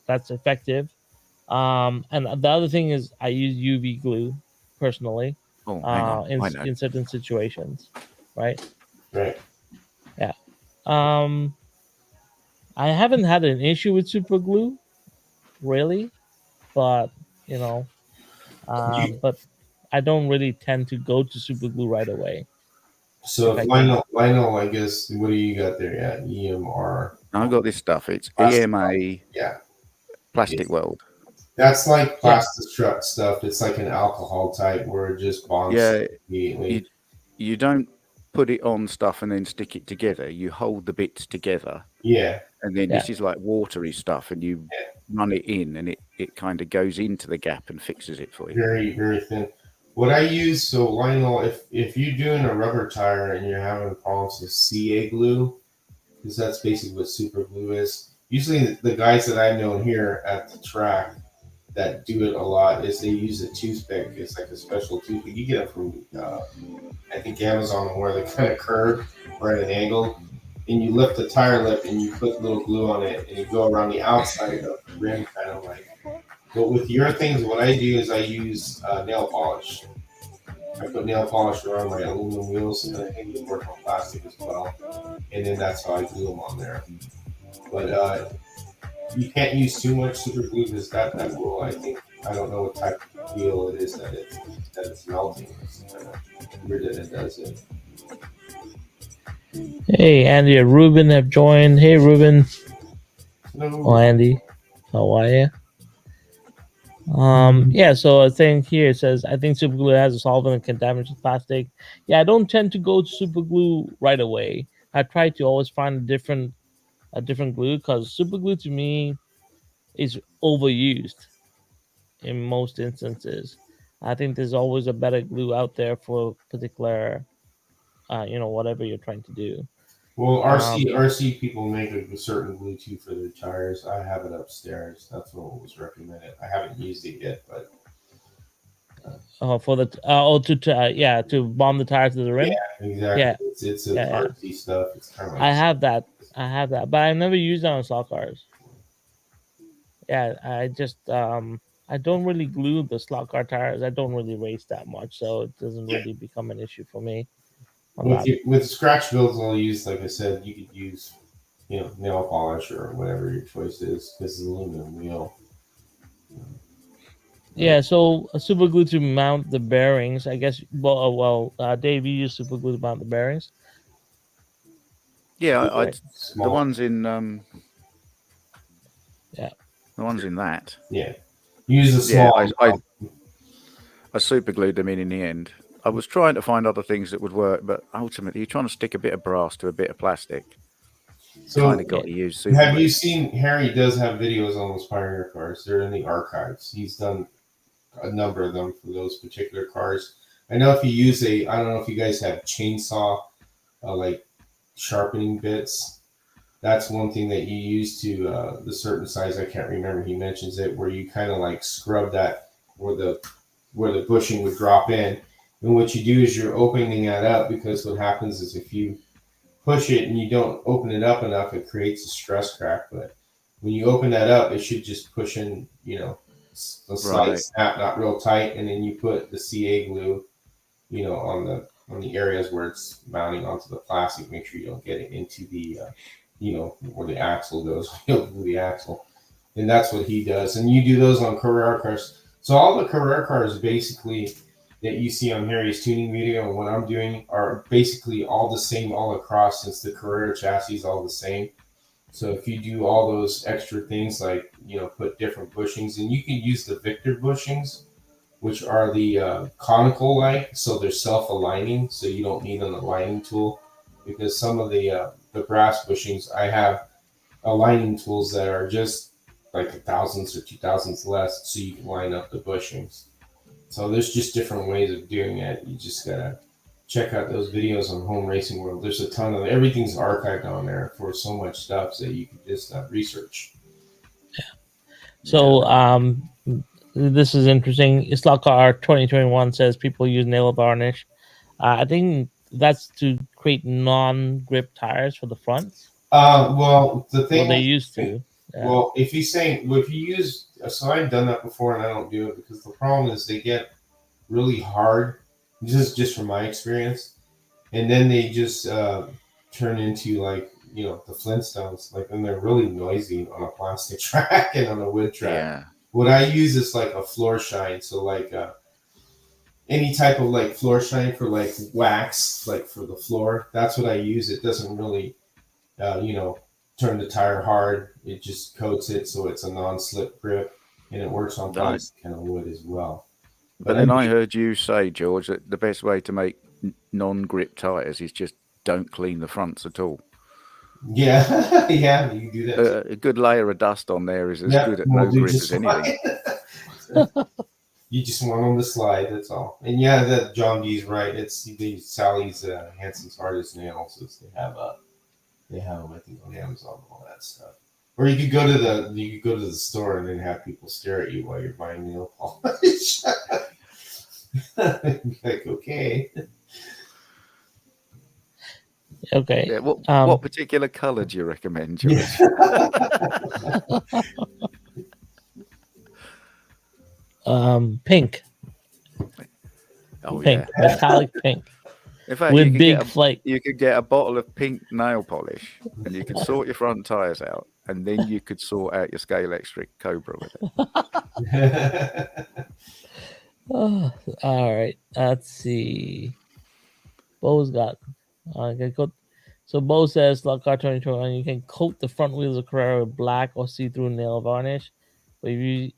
effective. And the other thing is I use UV glue personally. Oh, hang on. In certain situations, right? Right. Yeah. I haven't had an issue with super glue. really, but You, but I don't really tend to go to super glue right away so if if I can. Lionel, I guess, what do you got there? Yeah, EMR. I've got this stuff. It's Plastic. EMA Yeah, Plastic it's, World. that's like Yeah, plastic strut stuff. It's like an alcohol type where it just bonds Yeah, you immediately. you don't put it on stuff and then stick it together. You hold the bits together, Yeah, and then yeah. this is like watery stuff, and you run it in, and it kind of goes into the gap and fixes it for you. very very thin. What I use, so Lionel, if you're doing a rubber tire and you're having problems with CA glue, because that's basically what super glue is. Usually, the guys that I've known here at the track that do it a lot is they use a toothpick. It's like a special toothpick. You get it from I think Amazon, where they kind of curve or at an angle, and you lift the tire lip and you put little glue on it, and you go around the outside of the rim, kind of like. But with your things, what I do is I use nail polish. I put nail polish around my aluminum wheels, and I think it works on plastic as well. And then that's how I glue them on there. But you can't use too much super glue because that will, I think, I don't know what type of deal it is that it's melting. It's kind of weird that it does it. Hey, Andy and Ruben have joined. Hey, Ruben. Oh, No, Andy. How are you? Yeah, so a thing here says I think super glue has a solvent and can damage the plastic. Yeah, I don't tend to go to super glue right away. I try to always find a different glue because super glue to me is overused in most instances. I think there's always a better glue out there for particular whatever you're trying to do. well, Um RC people make a certain Bluetooth for their tires. I have it upstairs. That's what was recommended. I haven't used it yet, but for the yeah, to bomb the tires to the yeah, rim. exactly. Yeah, It's a yeah, yeah. RC stuff. It's kind of like I have that. But I never used it on slot cars. Yeah, I don't really glue the slot car tires. I don't really race that much, so it doesn't yeah. really become an issue for me on With that. with scratch builds, I'll use, like I said, you could use nail polish or whatever your choice is. This is aluminum wheel. Yeah, so super glue to mount the bearings. I guess. Dave, you use super glue to mount the bearings, Yeah, right? the Small. ones in Yeah. the ones in that. Yeah. Use a Yeah, small amount. I super glued them in the end. I was trying to find other things that would work, but ultimately, you're trying to stick a bit of brass to a bit of plastic. Kind So, of Yeah. got to use super have glue. you seen Harry does have videos on those Pioneer cars? They're in the archives. He's done a number of them for those particular cars. I know if you use I don't know if you guys have chainsaw, like sharpening bits. That's one thing that you use to the certain size. I can't remember. He mentions it where you kind of like scrub that where the bushing would drop in. And what you do is you're opening that up because what happens is if you push it and you don't open it up enough, it creates a stress crack. But when you open that up, it should just push in, a slight Right. snap, not real tight, and then you put the CA glue, on the areas where it's mounting onto the plastic. Make sure you don't get it into the, where the axle goes. You'll glue the axle, and that's what he does. And you do those on Carrera cars. So all the Carrera cars basically that you see on Harry's tuning video and what I'm doing are basically all the same all across since the Carrera chassis is all the same. So if you do all those extra things like put different bushings, and you can use the Victor bushings, which are the conical like, so they're self-aligning, so you don't need an aligning tool because some of the brass bushings I have aligning tools that are just like a thousandths or two thousandths less, so you can line up the bushings. So there's just different ways of doing it. You just gotta check out those videos on Home Racing World. There's a ton of everything's archived on there for so much stuff that you can just research. So this is interesting. Slot car 2021 says people use nail varnish. I think that's to create non-grip tires for the fronts. Well, the Well, they thing, used to. Yeah. well, if he's saying, well, if you use, so I've done that before and I don't do it because the problem is they get really hard. This is just from my experience, and then they just turn into like the Flintstones, like when they're really noisy on a plastic track and on a wood track. Yeah. What I use is like a floor shine, so like any type of like floor shine for like wax, like for the floor. That's what I use. It doesn't really, turn the tire hard. It just coats it so it's a non-slip grip, and it works on plastic and wood as well. But then I heard you say, George, that the best way to make non-grip tires is just don't clean the fronts at all. Yeah, yeah, you do that. A good layer of dust on there is as good at no grip as anything. You just want them to slide, that's all. And yeah, that John D's right. It's these Sally's Hanson's Hardest Nails. They have them, I think, on Amazon and all that stuff. Or you could go to the store and then have people stare at you while you're buying nail polish. Like, okay. Okay. Yeah, what particular color do you recommend, George? Pink. Oh, pink, yeah. metallic pink. In fact, with big flake. You could get a bottle of pink nail polish, and you could sort your front tires out, and then you could sort out your Scale Electric Cobra with it. Oh, all right. Let's see. Bo's got. So Bo says, Car 2021, you can coat the front wheels of Carrera with black or see-through nail varnish, but if you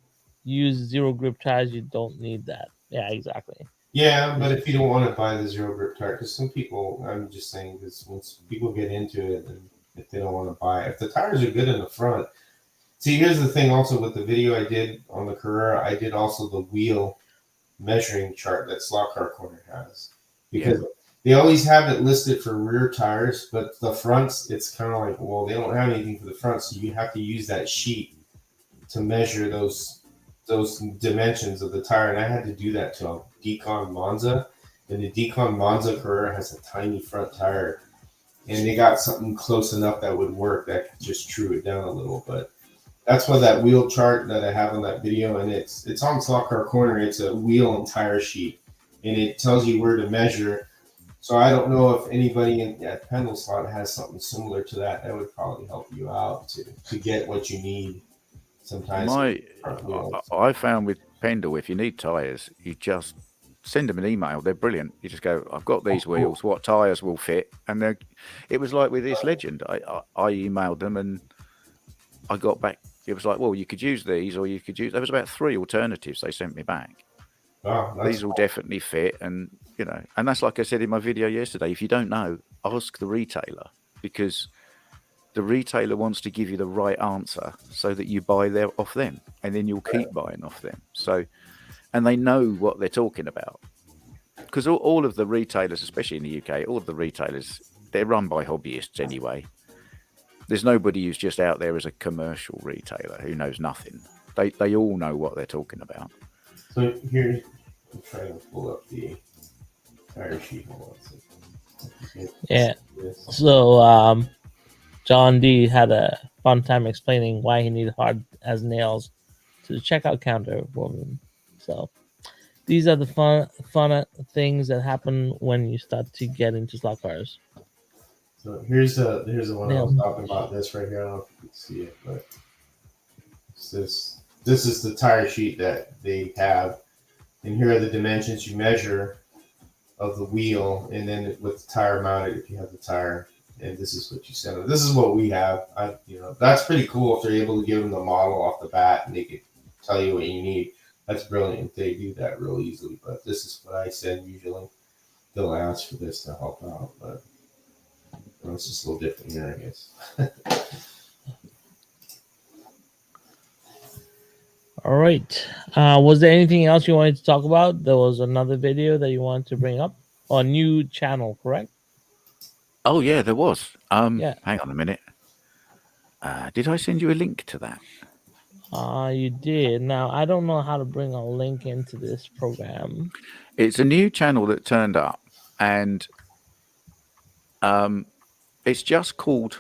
use zero grip tires, you don't need that. Yeah, exactly. Yeah, but if you don't want to buy the zero grip tire, because some people, I'm just saying this, once people get into it, and if they don't want to buy it, if the tires are good in the front. See, here's the thing also with the video I did on the Carrera, I did also the wheel measuring chart that Slotr Corner has. Because they always have it listed for rear tires, but the fronts, it's kind of like, well, they don't have anything for the front, so you have to use that sheet to measure those dimensions of the tire, and I had to do that to a Decon Monza, and the Decon Monza Carrera has a tiny front tire, and they got something close enough that would work that could just true it down a little. But that's why that wheel chart that I have on that video, and it's on Slotr Corner. It's a wheel and tire sheet, and it tells you where to measure. So I don't know if anybody at Pendle Slot has something similar to that. That would probably help you out to get what you need. Sometimes I found with Pendle, if you need tires, you just send them an email. They're brilliant. You just go, I've got these wheels. What tires will fit? And it was like with this Legend. I emailed them and I got back. It was like, well, you could use these, or you could use. There was about 3 alternatives they sent me back. These will definitely fit, and and that's like I said in my video yesterday. If you don't know, ask the retailer, because the retailer wants to give you the right answer so that you buy off them, and then you'll keep buying off them. So, and they know what they're talking about, because all of the retailers, especially in the UK, all of the retailers, they're run by hobbyists anyway. There's nobody who's just out there as a commercial retailer who knows nothing. They all know what they're talking about. So here, I'm trying to pull up the tire sheet. Yeah. So John D had a fun time explaining why he needed hard as nails to the checkout counter woman. So these are the fun things that happen when you start to get into slot cars. So here's the one I was talking about. This right here. I don't know if you can see it, but it's this. This is the tire sheet that they have, and here are the dimensions you measure of the wheel, and then with the tire mounted, if you have the tire, and this is what you send them. This is what we have. That's pretty cool if they're able to give them the model off the bat and they could tell you what you need. That's brilliant. They do that real easily. But this is what I send usually. They'll ask for this to help out, but it's just a little different here, I guess. All right. Was there anything else you wanted to talk about? There was another video that you wanted to bring up, or a new channel, correct? Oh yeah, there was. Yeah. Hang on a minute. Did I send you a link to that? You did. Now I don't know how to bring a link into this program. It's a new channel that turned up, and it's just called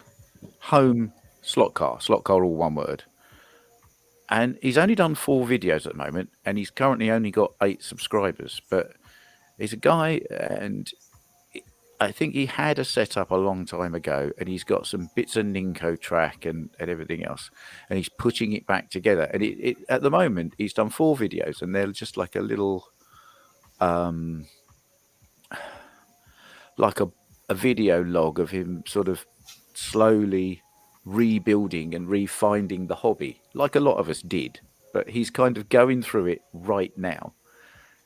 Home Slot Car all one word. And he's only done 4 videos at the moment, and he's currently only got 8 subscribers. But he's a guy, and I think he had a setup a long time ago, and he's got some bits of Ninko track and everything else, and he's putting it back together. And it at the moment he's done 4 videos, and they're just like a little, um, like a video log of him sort of slowly rebuilding and refinding the hobby, like a lot of us did. But he's kind of going through it right now,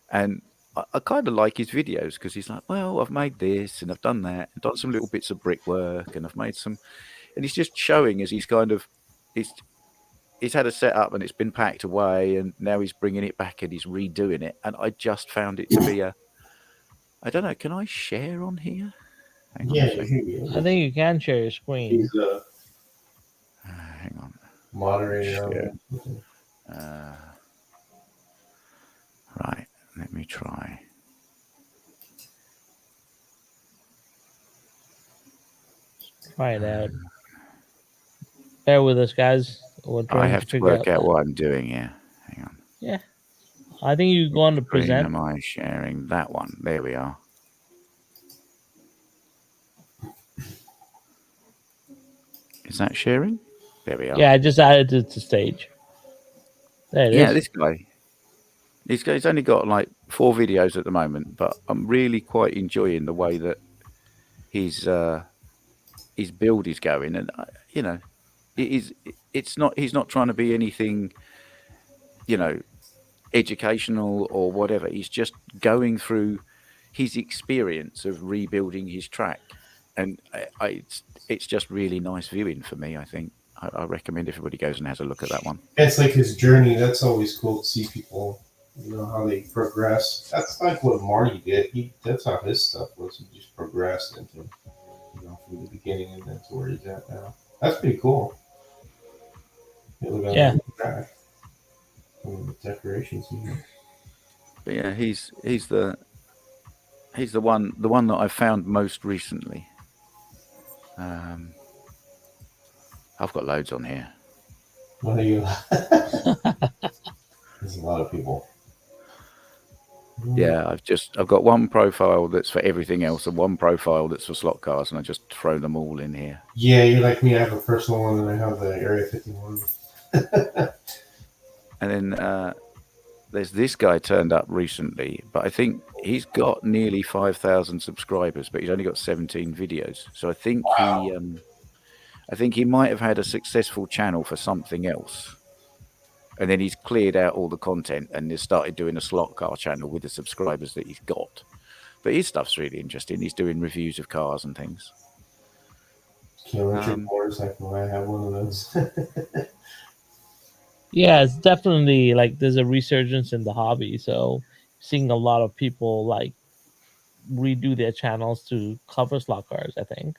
and I kind of like his videos because he's like, well, I've made this and I've done that, and done some little bits of brickwork, and I've made some, and he's just showing as he's kind of, he's he's had a setup and it's been packed away, and now he's bringing it back and he's redoing it, and I just found it to be a, I don't know, can I share on here? Hang on Yeah, a you second. should be able I think you can share your screen. He's a Hang on. moderator. Right, let me try. Try it out. Bear with us, guys. We're I trying have to to figure work out. out what I'm doing here. Hang on. Yeah, I think you go on to Screen present. am I sharing? That one. There we are. Is that sharing? There we are. Yeah, I just added it to stage. There it is. Yeah, this guy. He's only got like 4 videos at the moment, but I'm really quite enjoying the way that his build is going, and you know, it's not, he's not trying to be anything, you know, educational or whatever. He's just going through his experience of rebuilding his track, and it's just really nice viewing for me. I think I recommend everybody goes and has a look at that one. It's like his journey. That's always cool to see people, how they progress. That's like what Marty did. That's how his stuff was. He just progressed into, from the beginning and then to where he's at now. That's pretty cool. Look at Yeah. the track. The decorations. But yeah, he's the one that I've found most recently. I've got loads on here. What are you? There's a lot of people. Yeah, I've got one profile that's for everything else and one profile that's for slot cars, and I just throw them all in here. Yeah, you're like me. I have a personal one, and I have the Area 51. And then there's this guy turned up recently, but I think he's got nearly 5,000 subscribers, but he's only got 17 videos. So I think he might have had a successful channel for something else, and then he's cleared out all the content and has started doing a slot car channel with the subscribers that he's got. But his stuff's really interesting. He's doing reviews of cars and things. Kilometer motorcycle. I have one of those. Yeah, it's definitely like there's a resurgence in the hobby. So seeing a lot of people like redo their channels to cover slot cars, I think.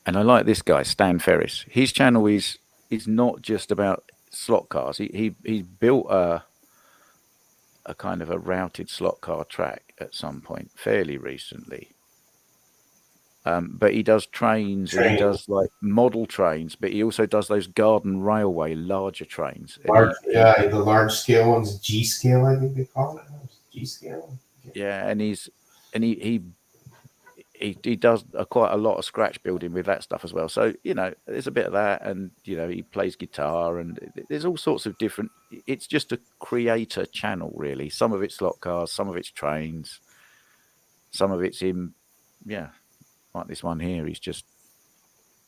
And I like this guy, Stan Ferris. His channel is not just about slot cars. He built a kind of a routed slot car track at some point fairly recently. But he does trains and he does like model trains, but he also does those garden railway larger trains. The large scale ones, G scale, I think they call it. G scale. Yeah, and he does quite a lot of scratch building with that stuff as well. So there's a bit of that, and he plays guitar, and there's all sorts of different. It's just a creator channel, really. Some of it's slot cars, some of it's trains, some of it's him. Yeah, like this one here, he's just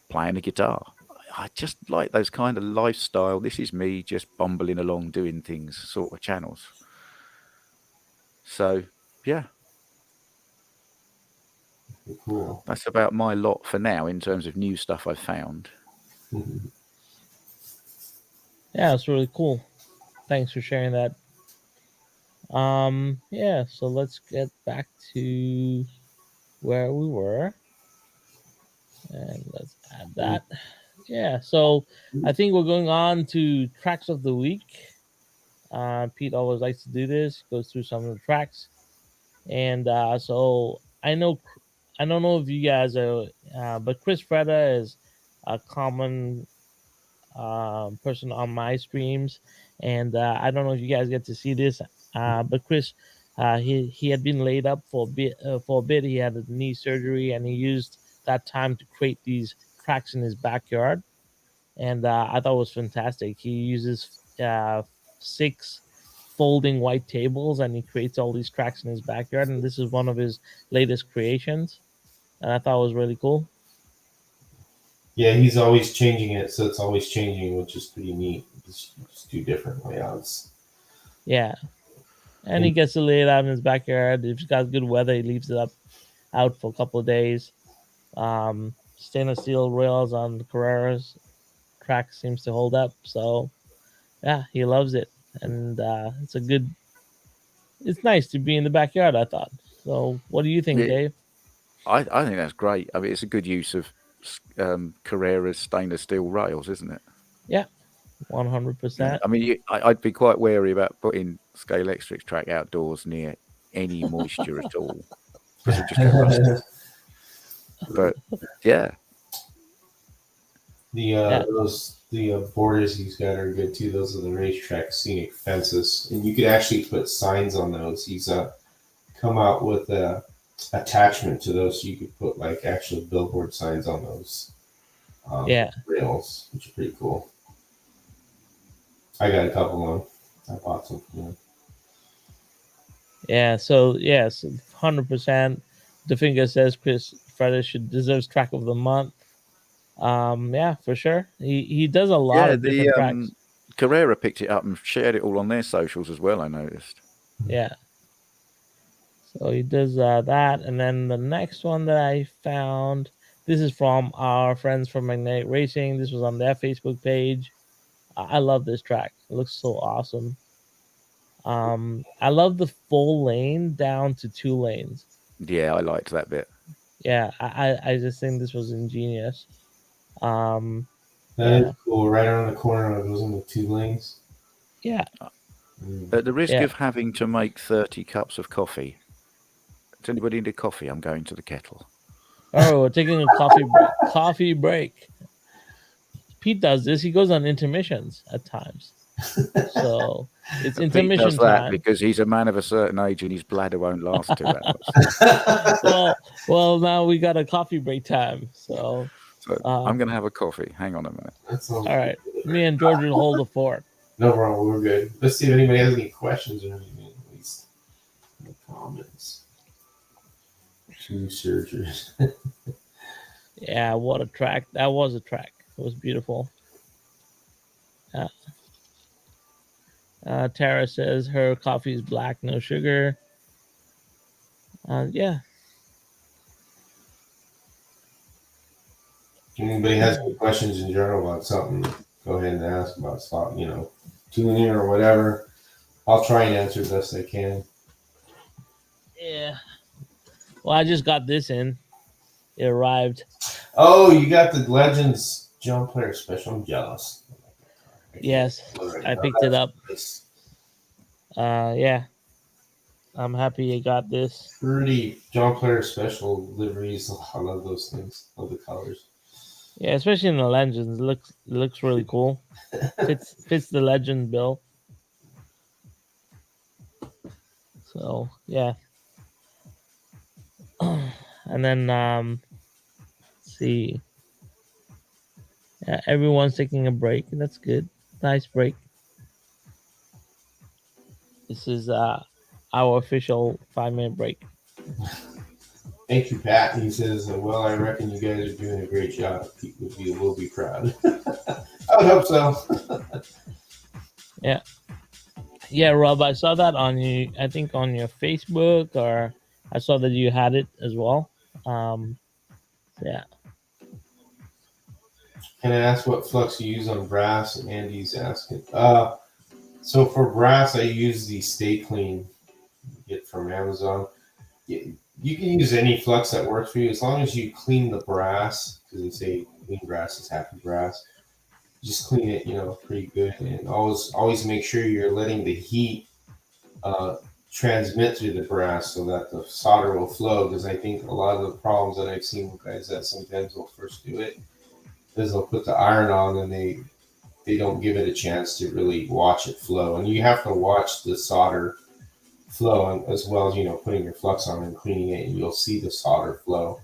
playing a guitar. I just like those kind of lifestyle. This is me just bumbling along doing things sort of channels. So yeah. Cool. That's about my lot for now in terms of new stuff I've found. Yeah, it's really cool. Thanks for sharing that. Yeah, so let's get back to where we were. And let's add that. Yeah, so I think we're going on to tracks of the week. Pete always likes to do this, goes through some of the tracks. And so I don't know if you guys are, but Chris Freda is a common person on my streams, and I don't know if you guys get to see this, but Chris He had been laid up for a bit. He had a knee surgery, and he used that time to create these tracks in his backyard. And I thought it was fantastic. He uses 6 folding white tables, and he creates all these tracks in his backyard. And this is one of his latest creations, and I thought it was really cool. Yeah, he's always changing it, so it's always changing, which is pretty neat. Just do different layouts. Yeah, and he gets to lay it out in his backyard. If it's got good weather, he leaves it out for a couple of days. Stainless steel rails on the Carrera's track seems to hold up. So yeah, he loves it, and it's nice to be in the backyard, I thought. So what do you think, Yeah, Dave? I think that's great. I mean, it's a good use of Carrera's stainless steel rails, isn't it? Yeah, Yeah. 100%. I mean, I'd be quite wary about putting Scale Extric's track outdoors near any moisture at all because it'll just go rusty. But yeah, The borders he's got are good too. Those are the racetrack scenic fences, and you could actually put signs on those. He's come out with a attachment to those, so you could put like actual billboard signs on those rails, which is pretty cool. I got a couple of them. I bought some from him. Yeah, so yes, 100%. The finger says Chris Frederick deserves track of the month. Yeah, for sure. He does a lot of different tracks. Carrera picked it up and shared it all on their socials as well, I noticed. Yeah. So he does that, and then the next one that I found, this is from our friends from Magnetic Racing. This was on their Facebook page. I love this track. It looks so awesome. I love the full lane down to 2 lanes. Yeah, I liked that bit. Yeah, I just think this was ingenious. That is cool. Right around the corner, it goes into 2 lanes. Yeah. At the risk of having to make 30 cups of coffee, does anybody need a coffee? I'm going to the kettle. Oh, we're taking a coffee break. Coffee break. Pete does this. He goes on intermissions at times. So it's intermission Pete does that time because he's a man of a certain age and his bladder won't last 2 hours. well, now we got a coffee break time. So I'm going to have a coffee. Hang on a minute. All right. Me and George will hold the fort. No problem. We're good. Let's see if anybody has any questions or anything, at least in the comments. 2 surgeries. Yeah, what a track. That was a track. It was beautiful. Tara says her coffee is black, no sugar. Yeah. Anybody has any questions in general about something, go ahead and ask about slot, tuning or whatever. I'll try and answer the best I can. Yeah. Well, I just got this in. It arrived. Oh, you got the Legends Jump Player Special. I'm jealous. Yes, I picked it up. Yeah. I'm happy I got this. Pretty Jump Player Special liveries. I love those things. Love the colors. Yeah, especially in the Legends. It looks really cool. fits the Legend bill. So yeah. And then let's see. Yeah, everyone's taking a break. That's good. Nice break. This is our official 5-minute break. Thank you, Pat. He says, well, I reckon you guys are doing a great job. People will be proud. I would hope so. Yeah. Yeah, Rob, I saw that on you, I think on your Facebook, or I saw that you had it as well. Yeah. Can I ask what flux you use on brass? And Andy's asking. So for brass, I use the Stay Clean you get from Amazon. You can use any flux that works for you as long as you clean the brass, because they say clean brass is happy brass. Just clean it, pretty good, and always make sure you're letting the heat transmit through the brass so that the solder will flow. Because I think a lot of the problems that I've seen with guys that sometimes will first do it is they'll put the iron on and they don't give it a chance to really watch it flow, and you have to watch the solder flow, and as well as putting your flux on and cleaning it, and you'll see the solder flow.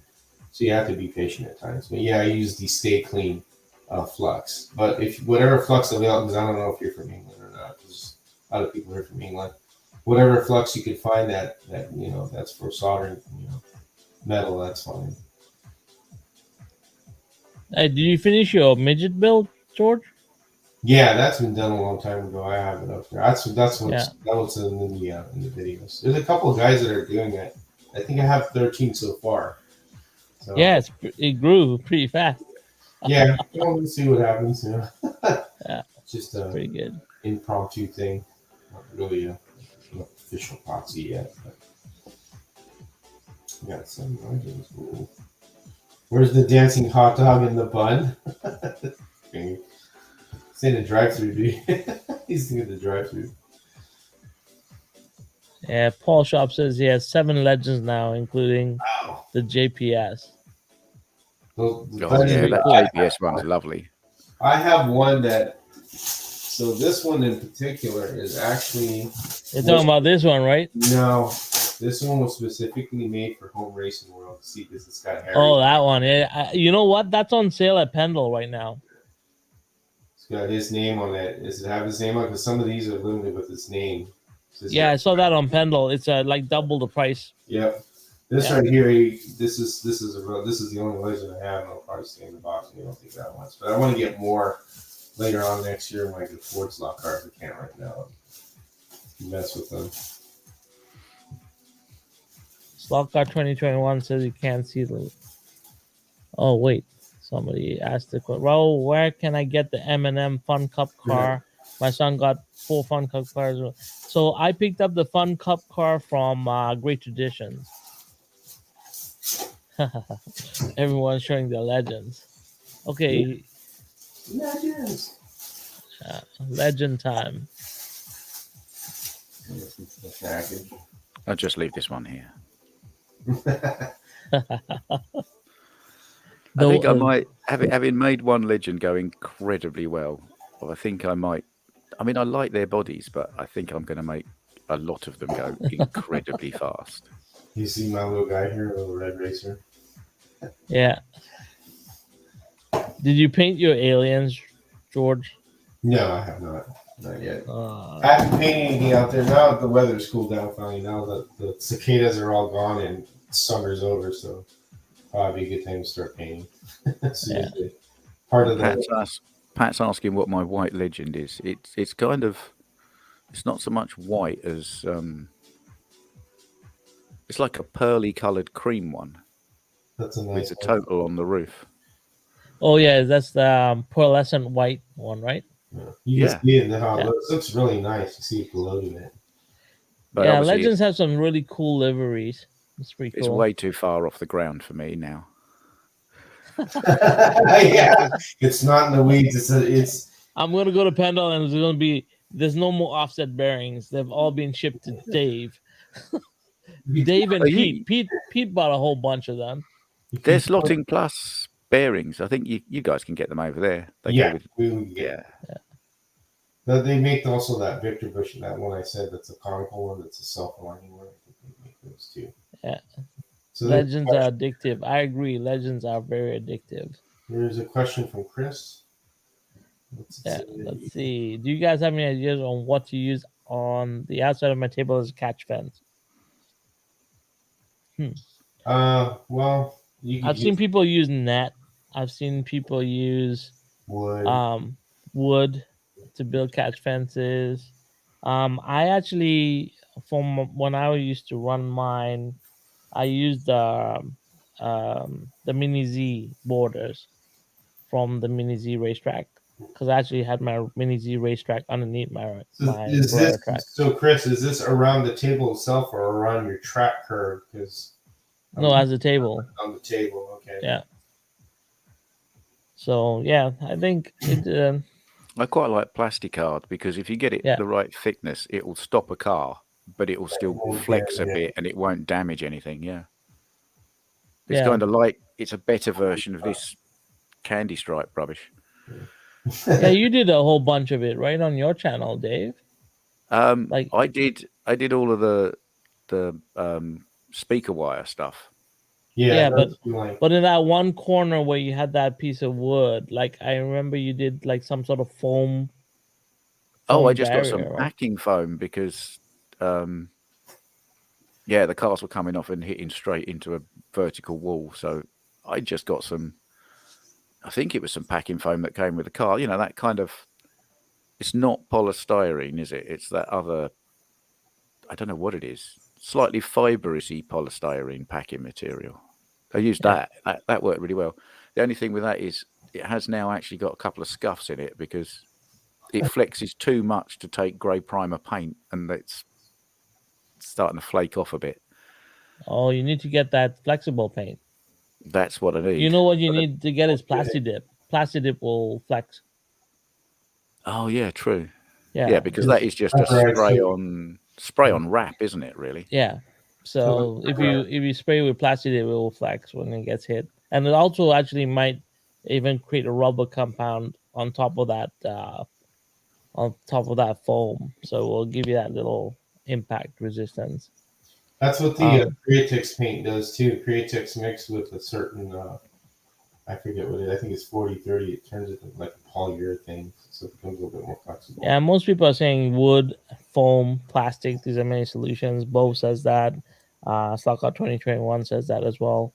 So you have to be patient at times. But yeah, I use the Stay Clean flux. But if whatever flux available, because I don't know if you're from England or not, because a lot of people are from England. Whatever flux you can find that's for soldering, metal, that's fine. Did you finish your midget build, George? Yeah, that's been done a long time ago. I have it up there. That's what's Yeah. that was in the videos. There's a couple of guys that are doing it. I think I have 13 so far. So, Yeah, it grew pretty fast. yeah, well, we'll see what happens. Yeah, Just pretty good. impromptu thing, not really an official proxy yet. But we got some legends. Ooh. Where's the dancing hot dog in the bun? It's in the drive-through, dude. He's thinking the drive-through. Yeah, Paul Shop says he has 7 legends now, including Wow. the JPS. Oh yeah, that cool. JPS one's lovely. I have one that. So this one in particular is actually. You're talking about this one, right? No, this one was specifically made for Home Racing World. See, because it's got Harry. Oh, that one. You know what? That's on sale at Pendle right now. It's got his name on it. Does it have his name on it? Because some of these are limited with his name. Yeah, I saw that on Pendle. It's like double the price. Yep. This right here, this is the only legend I have. And I'll probably stay in the box. And you don't think that much, but I want to get more later on next year when I get Ford slot cars. I can't right now. Mess with them. Slot Car 2021 says you can't see the. Oh wait, somebody asked the question. Rahul, where can I get the M&M Fun Cup car? My son got 4 Fun Cup cars. So I picked up the Fun Cup car from Great Traditions. Everyone's showing their legends. Okay. Legends. Legend time. I'll just leave this one here. I think I might, having made one legend go incredibly well, I think I might. I mean, I like their bodies, but I think I'm going to make a lot of them go incredibly fast. You see my little guy here, a little red racer? Yeah. Did you paint your aliens, George? No, I have not. Not yet. I haven't painted anything out there. Now the weather's cooled down finally. Now the cicadas are all gone and summer's over, so probably a good time to start painting. Yeah. Part of that. Pat's asking what my white legend is. It's kind of, it's not so much white as it's like a pearly coloured cream one. That's a nice with the total on the roof. Oh yeah, that's the pearlescent white one, right? Yeah. You can see it in how it looks. It looks really nice. You see it floating it. But yeah, Legends have some really cool liveries. It's pretty cool. It's way too far off the ground for me now. Yeah, it's not in the weeds. It's. I'm gonna go to Pendle and there's no more offset bearings. They've all been shipped to Dave. Dave and Pete. Pete bought a whole bunch of them. They're Slotting Plus bearings. I think you guys can get them over there. We can get. But they make also that Victor Bush, that one I said that's a conical one, that's a self-aligning one. I think they make those too. Yeah. So Legends are addictive. I agree. Legends are very addictive. There's a question from Chris. Let's see. Do you guys have any ideas on what to use on the outside of my table as a catch fence? Well, I've seen people use net. I've seen people use wood to build catch fences. I actually, from when I used to run mine, I used the Mini Z borders from the Mini Z racetrack because I actually had my Mini Z racetrack underneath my track. So, Chris, is this around the table itself or around your track curve? Because no, as a table. On the table, okay. Yeah. So yeah, I think it. I quite like plasticard because if you get it the right thickness, it will stop a car, but it will still flex a bit and it won't damage anything. Yeah. It's kind of like it's a better version of this candy stripe rubbish. Yeah, you did a whole bunch of it right on your channel, Dave. Like, I did all of the speaker wire stuff. yeah, that's like but in that one corner where you had that piece of wood, like I remember you did like some sort of foam. Oh, I Foam just got some barrier, right? packing foam because yeah, the cars were coming off and hitting straight into a vertical wall. So I just got some. I think it was some packing foam that came with the car. You know, that kind of. It's not polystyrene, is it? It's that other. I don't know what it is. Slightly fibrous-y polystyrene packing material. I used Yeah. that worked really well. The only thing with that is it has now actually got a couple of scuffs in it because it flexes too much to take grey primer paint, and it's starting to flake off a bit. Oh, you need to get that flexible paint. That's what I need. You know what you need to get is Plastidip. Plastidip will flex. Oh yeah, true. Yeah. Yeah, because that is just a spray on wrap, isn't it? Really? Yeah. So if you spray with Plastidip, it will flex when it gets hit, and it also actually might even create a rubber compound on top of that foam. So it will give you that little impact resistance. That's what the Createx paint does too. Createx mixed with a certain, I forget what it is. I think it's 40-30. It turns it into like a polyurethane, so it becomes a little bit more flexible. Yeah, most people are saying wood, foam, plastic. These are many solutions. Bo says that. Slotr 2021 says that as well.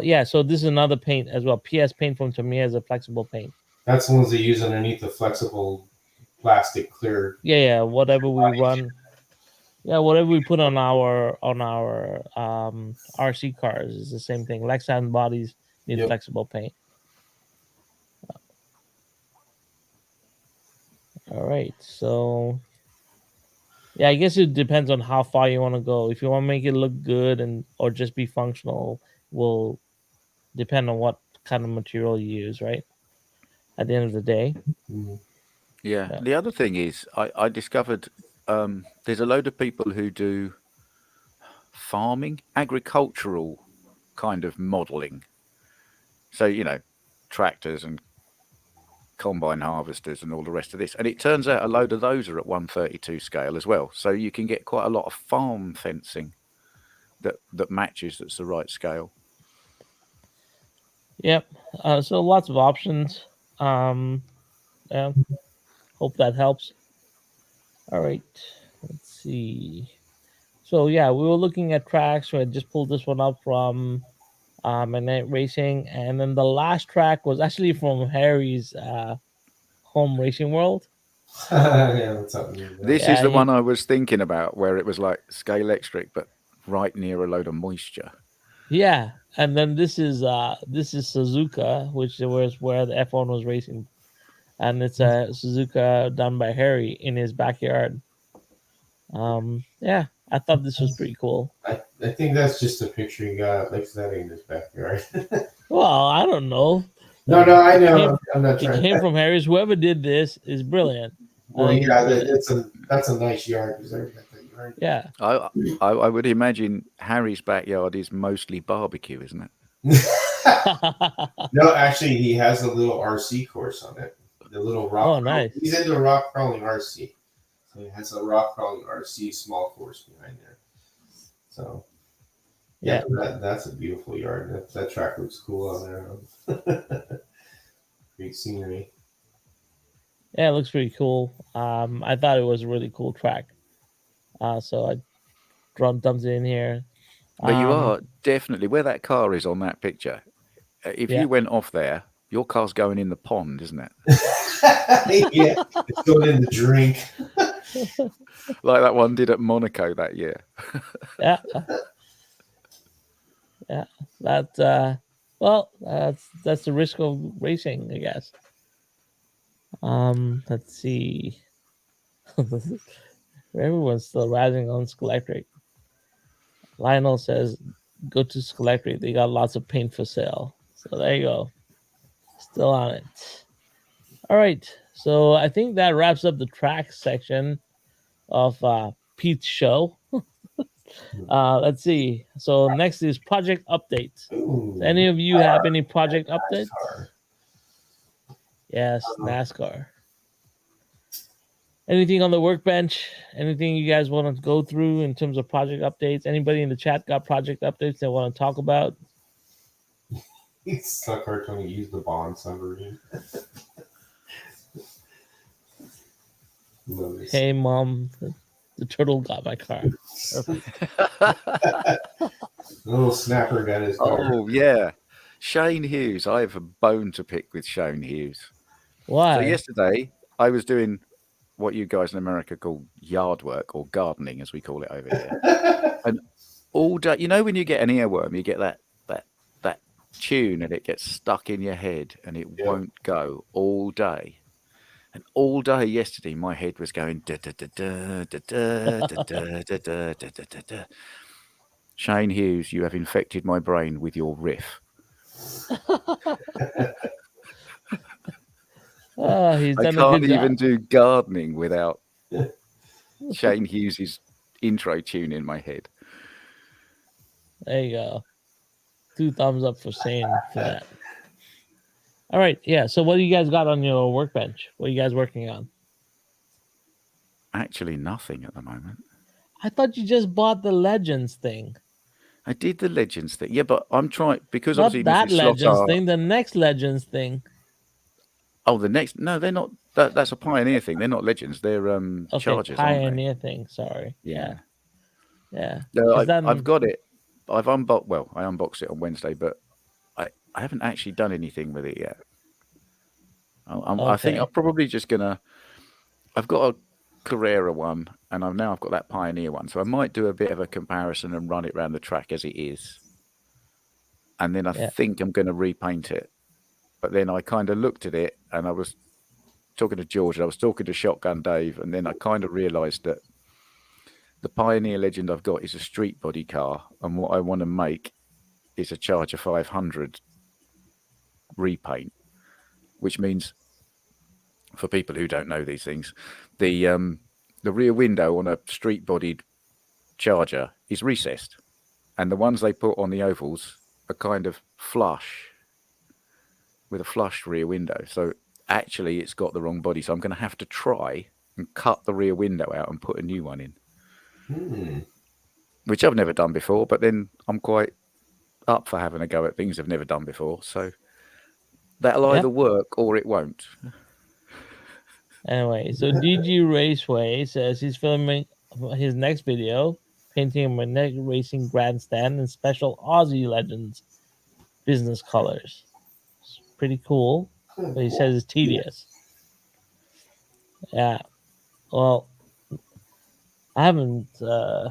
Yeah, so this is another paint as well. PS paint from Tamiya is a flexible paint. That's the ones they use underneath the flexible plastic clear. Yeah, whatever we run. Yeah, whatever we put on our RC cars is the same thing. Lexan bodies need flexible paint. All right, so yeah, I guess it depends on how far you want to go. If you want to make it look good or just be functional, will depend on what kind of material you use, right? At the end of the day. Yeah. The other thing is, I discovered there's a load of people who do farming, agricultural kind of modelling. So, you know, tractors and combine harvesters and all the rest of this. And it turns out a load of those are at 132 scale as well. So you can get quite a lot of farm fencing that matches, that's the right scale. Yep. So lots of options. Yeah. Hope that helps. All right. Let's see. So yeah, we were looking at tracks. So I just pulled this one up from Night Racing, and then the last track was actually from Harry's home racing world. This is the one I was thinking about, where it was like scale electric, but right near a load of moisture. Yeah, and then this is Suzuka, which was where the F1 was racing, and it's a Suzuka done by Harry in his backyard. Yeah, I thought this was pretty cool. I think that's just a picture he got, like that in his backyard. Well, I don't know. No, I know. I'm not trying. It came from Harry's. Whoever did this is brilliant. Well, yeah, that's a nice yard. Yeah. I would imagine Harry's backyard is mostly barbecue, isn't it? No, actually, he has a little RC course on it. The little rock. Oh, nice. He's into rock crawling RC. So he has a rock crawling RC small course behind there. So, yeah, that's a beautiful yard. That track looks cool on there. Great scenery. Yeah, it looks pretty cool. I thought it was a really cool track. So I dumped it in here. But you are definitely where that car is on that picture. If you went off there, your car's going in the pond, isn't it? Yeah, it's going in the drink. Like that one did at Monaco that year. Yeah. Yeah. That's the risk of racing, I guess. Let's see. Everyone's still rising on Schelectric. Lionel says, go to Schelectric. They got lots of paint for sale. So there you go. Still on it. All right. So I think that wraps up the track section of Pete's show. Let's see. So next is project updates. Does any of you have any project updates? Yes, NASCAR. Anything on the workbench? Anything you guys want to go through in terms of project updates? Anybody in the chat got project updates they want to talk about? Slotr trying to use the bond submarine. Nice. Hey, Mom, the turtle got my car. The little snapper got his car. Oh, yeah. Shane Hughes. I have a bone to pick with Shane Hughes. Why? So yesterday, I was doing what you guys in America call yard work, or gardening, as we call it over here. And all day, you know, when you get an earworm, you get that tune and it gets stuck in your head and it won't go all day. And all day yesterday, my head was going da da da da da da da da da da da da da. Shane Hughes, you have infected my brain with your riff. Oh, he's I done a can't good even job. do gardening without Shane Hughes' intro tune in my head. There you go. 2 thumbs up for Shane for that. All right, yeah. So, what do you guys got on your workbench? What are you guys working on? Actually, nothing at the moment. I thought you just bought the Legends thing. I did the Legends thing. Yeah, but I'm trying, because Not obviously that Mrs. Legends Slotr. thing, the next Legends thing. Oh, the next. No, they're not. That's a Pioneer thing. They're not Legends. They're Okay, Chargers, aren't they? Pioneer thing. Sorry. Yeah. No, Is that I've got it. I've unboxed. Well, I unboxed it on Wednesday, but I haven't actually done anything with it yet. I think I'm probably just gonna. I've got a Carrera one, and I've got that Pioneer one, so I might do a bit of a comparison and run it around the track as it is, and then I think I'm going to repaint it. But then I kind of looked at it, and I was talking to George, and I was talking to Shotgun Dave, and then I kind of realised that the Pioneer Legend I've got is a street body car, and what I want to make is a Charger 500 repaint, which means, for people who don't know these things, the rear window on a street-bodied Charger is recessed, and the ones they put on the ovals are kind of flush, with a flush rear window. So actually, it's got the wrong body. So I'm going to have to try and cut the rear window out and put a new one in, which I've never done before. But then I'm quite up for having a go at things I've never done before. So that'll either work or it won't. Anyway, so DG Raceway says he's filming his next video, painting a magnetic racing grandstand in special Aussie Legends business colors. It's pretty cool, but he says it's tedious. Yeah. Well, I haven't. I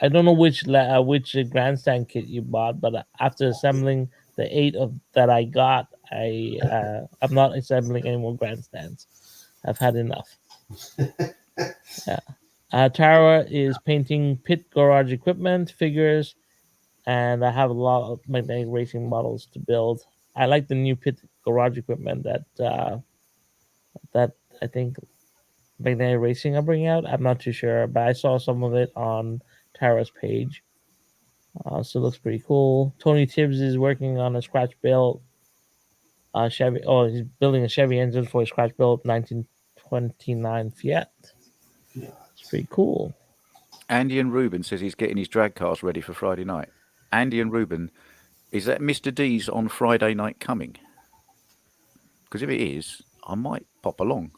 don't know which grandstand kit you bought, but after assembling the 8 that I got, I'm not assembling any more grandstands. I've had enough. Yeah. Tara is painting pit garage equipment, figures, and I have a lot of magnetic racing models to build. I like the new pit garage equipment that I think Magnetic Racing are bringing out. I'm not too sure, but I saw some of it on Tara's page. So it looks pretty cool. Tony Tibbs is working on a scratch built Chevy. Oh, he's building a Chevy engine for a scratch built 1929 Fiat. Yeah. It's pretty cool. Andy and Ruben says he's getting his drag cars ready for Friday night. Andy and Ruben, is that Mr. D's on Friday night coming? Because if it is, I might pop along,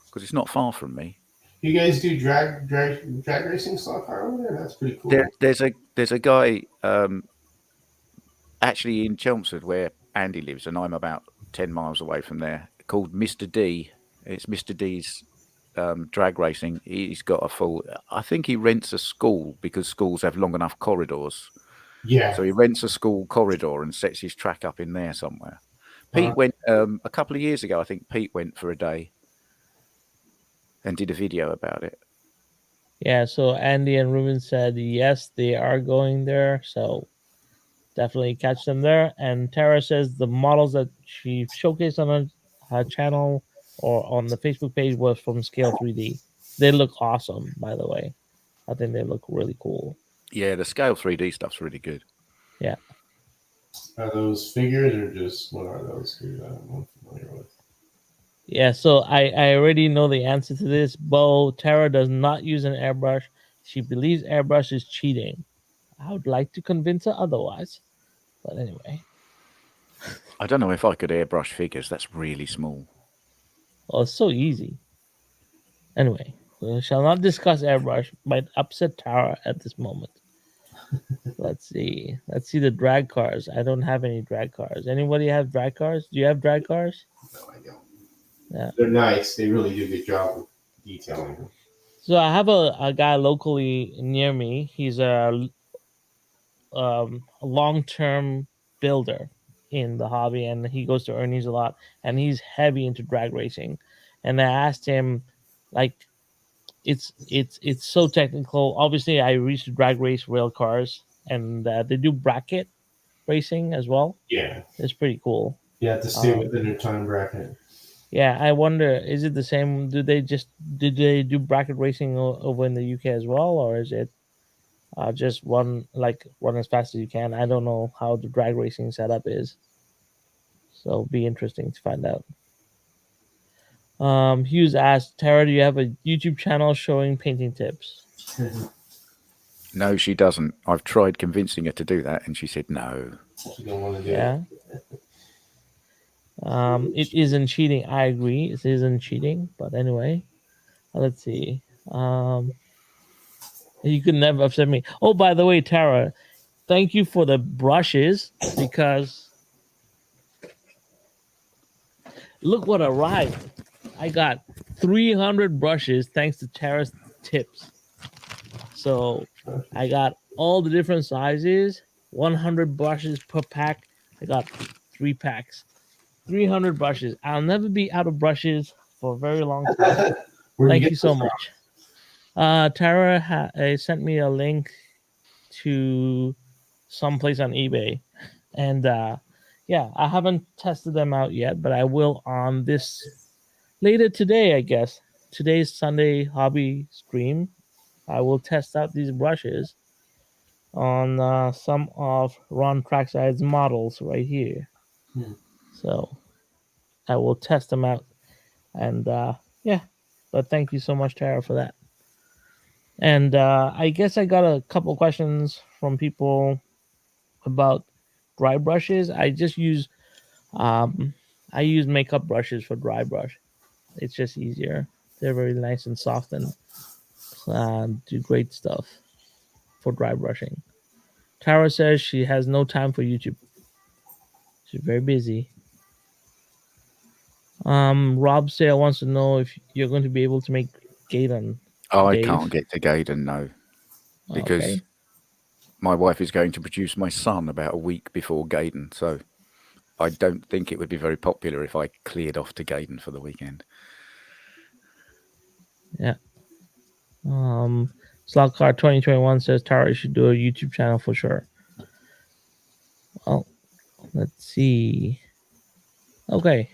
because it's not far from me. You guys do drag racing Slotr over there? That's pretty cool. There's a guy actually in Chelmsford where Andy lives, and I'm about 10 miles away from there, called Mr. D. It's Mr. D's drag racing. He's got a full. I think he rents a school because schools have long enough corridors. Yeah. So he rents a school corridor and sets his track up in there somewhere. Pete went a couple of years ago. I think Pete went for a day and did a video about it. Yeah, so Andy and Ruben said yes, they are going there. So definitely catch them there. And Tara says the models that she showcased on her channel or on the Facebook page was from Scale 3D. They look awesome, by the way. I think they look really cool. Yeah, the Scale 3D stuff's really good. Yeah. Are those figures or just what are those? I'm not familiar with. Yeah, so I already know the answer to this. Bo, Tara does not use an airbrush. She believes airbrush is cheating. I would like to convince her otherwise. But anyway, I don't know if I could airbrush figures. That's really small. well, it's so easy. Anyway, we shall not discuss airbrush. Might upset Tara at this moment. Let's see. Let's see the drag cars. I don't have any drag cars. Anybody have drag cars? Do you have drag cars? No, I don't. Yeah. They're nice. They really do a good job of detailing them. So I have a guy locally near me. He's a long term builder in the hobby, and he goes to Ernie's a lot, and he's heavy into drag racing. And I asked him, like, it's so technical. Obviously, I used to drag race rail cars, and they do bracket racing as well. Yeah. It's pretty cool. You have to stay within their time bracket. Yeah, I wonder, is it the same? Did they do bracket racing over in the UK as well, or is it just run as fast as you can? I don't know how the drag racing setup is, so it'll be interesting to find out. Hughes asked, Tara, do you have a YouTube channel showing painting tips? No, she doesn't. I've tried convincing her to do that, and she said no. You don't want to do Yeah. It isn't cheating. I agree. It isn't cheating. But anyway, let's see. You could never upset me. Oh, by the way, Tara, thank you for the brushes, because look what arrived. I got 300 brushes thanks to Tara's tips. So I got all the different sizes, 100 brushes per pack. I got 3 packs, 300 brushes. I'll never be out of brushes for a very long time. Thank you so much. Tara sent me a link to someplace on eBay, and yeah, I haven't tested them out yet, but I will on this later today, I guess. Today's Sunday hobby stream. I will test out these brushes on some of Ron Trackside's models right here. So I will test them out, and yeah. But thank you so much, Tara, for that. And I guess I got a couple questions from people about dry brushes. I use makeup brushes for dry brush. It's just easier. They're very nice and soft, and do great stuff for dry brushing. Tara says she has no time for YouTube. She's very busy. Rob Sale wants to know if you're going to be able to make Gaydon. I Dave. can't get to Gaydon, no, because my wife is going to produce my son about a week before Gaydon, so I don't think it would be very popular if I cleared off to Gaydon for the weekend. Yeah. Slotcar 2021 says Tara should do a YouTube channel for sure. Well, let's see. Okay.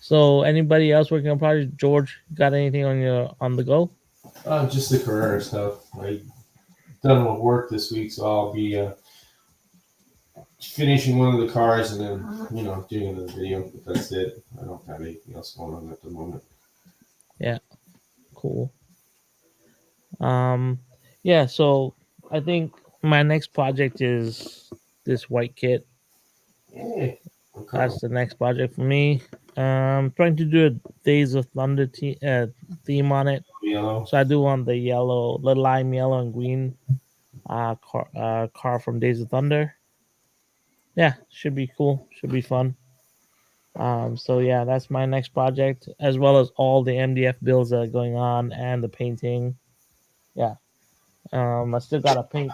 So, anybody else working on projects? George, got anything on the go? Just the Carrera stuff. I done with work this week, so I'll be finishing one of the cars and then doing another video. But that's it. I don't have anything else going on at the moment. Yeah. Cool. Yeah. So I think my next project is this white kit. Yeah. Okay. That's the next project for me. Trying to do a Days of Thunder theme on it. Yellow. So I do want the yellow, the lime yellow and green car from Days of Thunder. Yeah, should be cool. Should be fun. So yeah, that's my next project, as well as all the MDF builds that are going on and the painting. Yeah. I still gotta paint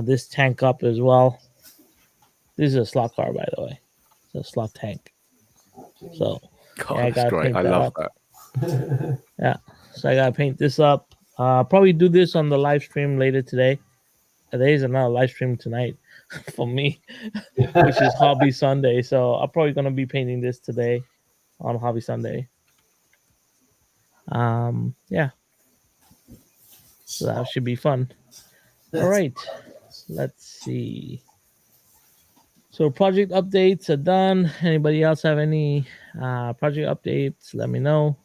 this tank up as well. This is a slot car, by the way. It's a slot tank. So God, yeah, I gotta great. paint I that love up. That. Yeah, so I gotta paint this up. Probably do this on the live stream later today. There is another live stream tonight for me, which is Hobby Sunday. So I'm probably gonna be painting this today on Hobby Sunday. Yeah, so that should be fun. All right, let's see. So project updates are done. Anybody else have any project updates? Let me know.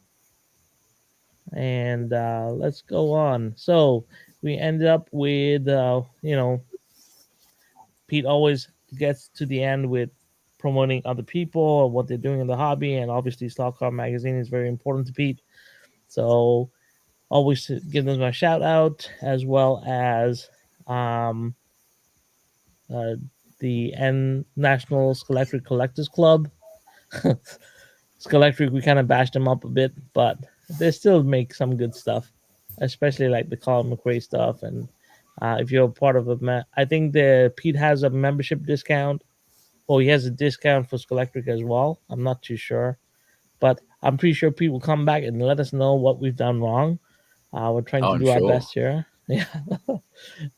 And let's go on. So we ended up with, Pete always gets to the end with promoting other people and what they're doing in the hobby. And obviously, Slotr magazine is very important to Pete. So always give them a shout out, as well as um, uh, the National Scholastic Collectors Club. Scholastic, we kind of bashed them up a bit, but they still make some good stuff, especially like the Colin McRae stuff. And if you're a part of I think the Pete has a membership discount. Well, he has a discount for Scholastic as well. I'm not too sure, but I'm pretty sure Pete will come back and let us know what we've done wrong. We're trying to I'm do our sure. best here. Yeah.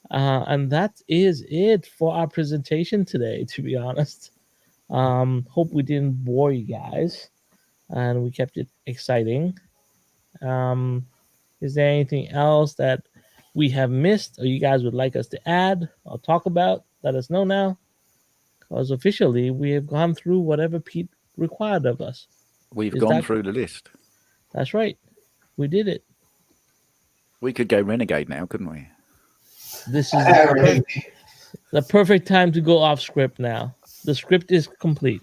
And that is it for our presentation today, to be honest. Hope we didn't bore you guys and we kept it exciting. Is there anything else that we have missed or you guys would like us to add or talk about? Let us know now. Because officially we have gone through whatever Pete required of us. We've Is gone that- through the list. That's right. We did it. We could go Renegade now, couldn't we? This is Right. the perfect time to go off script now. The script is complete.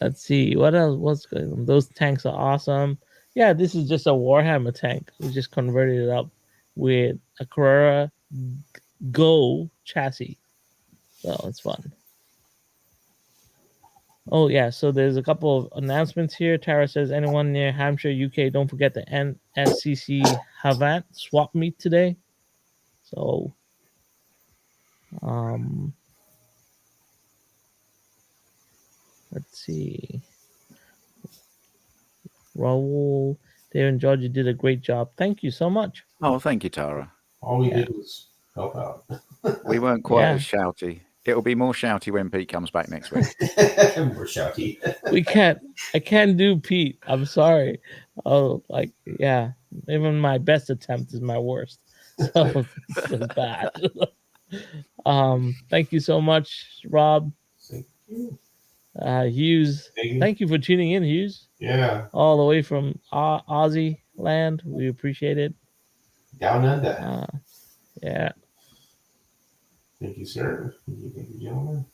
Let's see what else. What's going on? Those tanks are awesome. Yeah, this is just a Warhammer tank. We just converted it up with a Carrera Go chassis, so it's fun. Oh yeah, so there's a couple of announcements here. Tara says, anyone near Hampshire, UK, don't forget the NSCC Havant swap meet today. So, let's see. Rahul, there in Georgia did a great job. Thank you so much. Oh, thank you, Tara. All we did was help out. We weren't quite Yeah. as shouty. It'll be more shouty when Pete comes back next week. We're shouty. I can't do Pete. I'm sorry. Oh, like, yeah. Even my best attempt is my worst. So it's bad. Thank you so much, Rob. Thank you. Hughes. Thank you for tuning in, Hughes. Yeah. All the way from Aussie land. We appreciate it. Down under. Yeah. Thank you, sir. Thank you, gentlemen.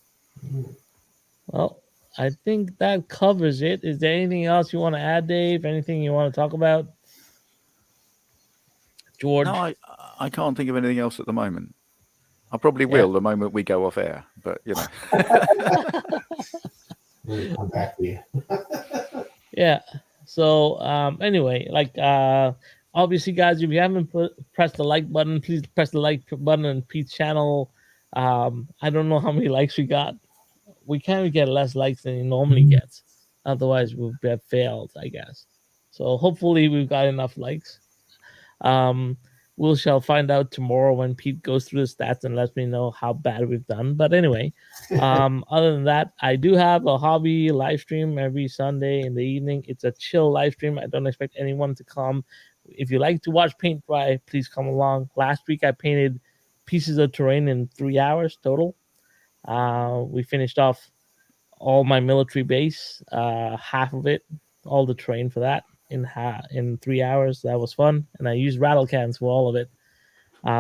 Well, I think that covers it. Is there anything else you want to add, Dave? Anything you want to talk about? George? No, I can't think of anything else at the moment. I probably will the moment we go off air, but you know. We'll come back to you. Yeah. So anyway, like obviously, guys, if you haven't pressed the like button, please press the like button on Pete's channel. I don't know how many likes we got. We can't get less likes than he normally gets. Otherwise, we'll have failed, I guess. So hopefully, we've got enough likes. We shall find out tomorrow when Pete goes through the stats and lets me know how bad we've done. But anyway, other than that, I do have a hobby live stream every Sunday in the evening. It's a chill live stream. I don't expect anyone to come. If you like to watch paint dry, please come along. Last week, I painted pieces of terrain in 3 hours total. We finished off all my military base, half of it, all the terrain for that in 3 hours. That was fun, and I used rattle cans for all of it.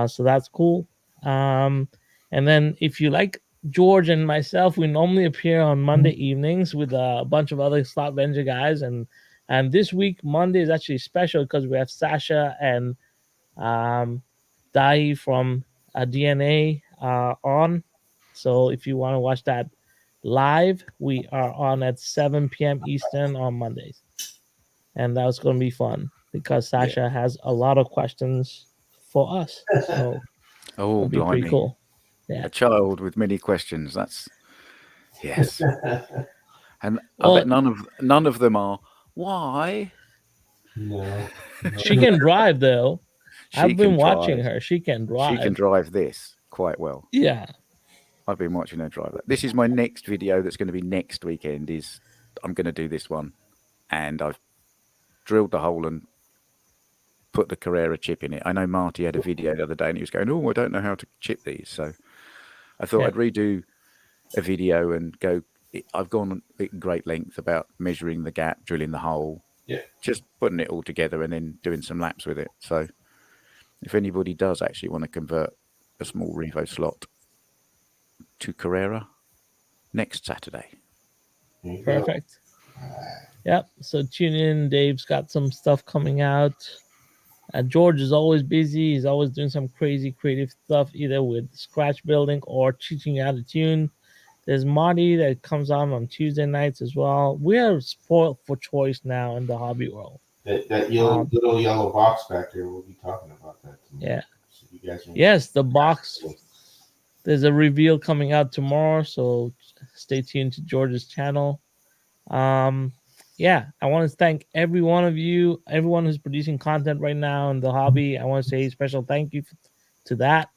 So that's cool. And then if you like George and myself, we normally appear on Monday evenings with a bunch of other Slot Venture guys, and this week Monday is actually special because we have Sasha and Dai from DNA on. So if you want to watch that live, we are on at 7 p.m. Eastern on Mondays. And that's going to be fun because Sasha has a lot of questions for us. So it'll be pretty cool. Yeah. A child with many questions. That's yes. And I bet none of them are why. No. She can drive though. I've been watching her. She can drive. She can drive this quite well. Yeah. I've been watching her drive that. This is my next video that's going to be next weekend. I'm going to do this one. And I've drilled the hole and put the Carrera chip in it. I know Marty had a video the other day and he was going, oh, I don't know how to chip these. So I thought Yeah. I'd redo a video and go. I've gone at great length about measuring the gap, drilling the hole, Yeah. just putting it all together and then doing some laps with it. So if anybody does actually want to convert a small Revo slot to Carrera next Saturday. There you go. Perfect. Yep. So tune in. Dave's got some stuff coming out. George is always busy. He's always doing some crazy creative stuff, either with scratch building or teaching you how to tune. There's Marty that comes on Tuesday nights as well. We are spoiled for choice now in the hobby world. That little yellow box back there, we'll be talking about that tomorrow. Yeah. So you guys Yes, the box. There's a reveal coming out tomorrow, so stay tuned to George's channel. Yeah, I want to thank every one of you, everyone who's producing content right now in the hobby. I want to say a special thank you to that.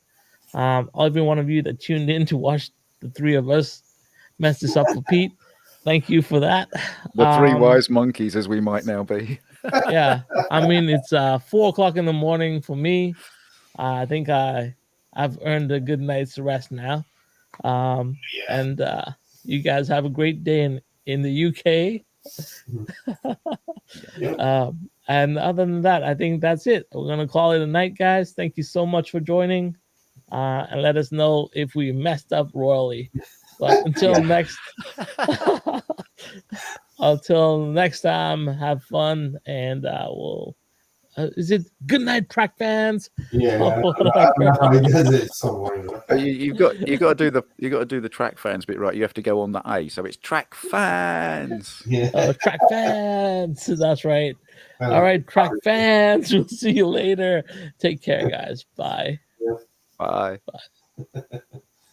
Every one of you that tuned in to watch the three of us mess this up for Pete. Thank you for that. The three wise monkeys, as we might now be. Yeah, I mean it's 4:00 in the morning for me. I think I've earned a good night's rest now. And you guys have a great day in the UK. And other than that, I think that's it. We're gonna call it a night, guys. Thank you so much for joining, and let us know if we messed up royally. But until next time, have fun, and we'll. Is it good night, track fans? Yeah, I don't know how he does it. It's so boring. You've got to do the track fans bit right. You have to go on the A, so it's track fans. Yeah. Track fans. That's right. All right, track fans. We'll see you later. Take care, guys. Bye. Bye. Bye.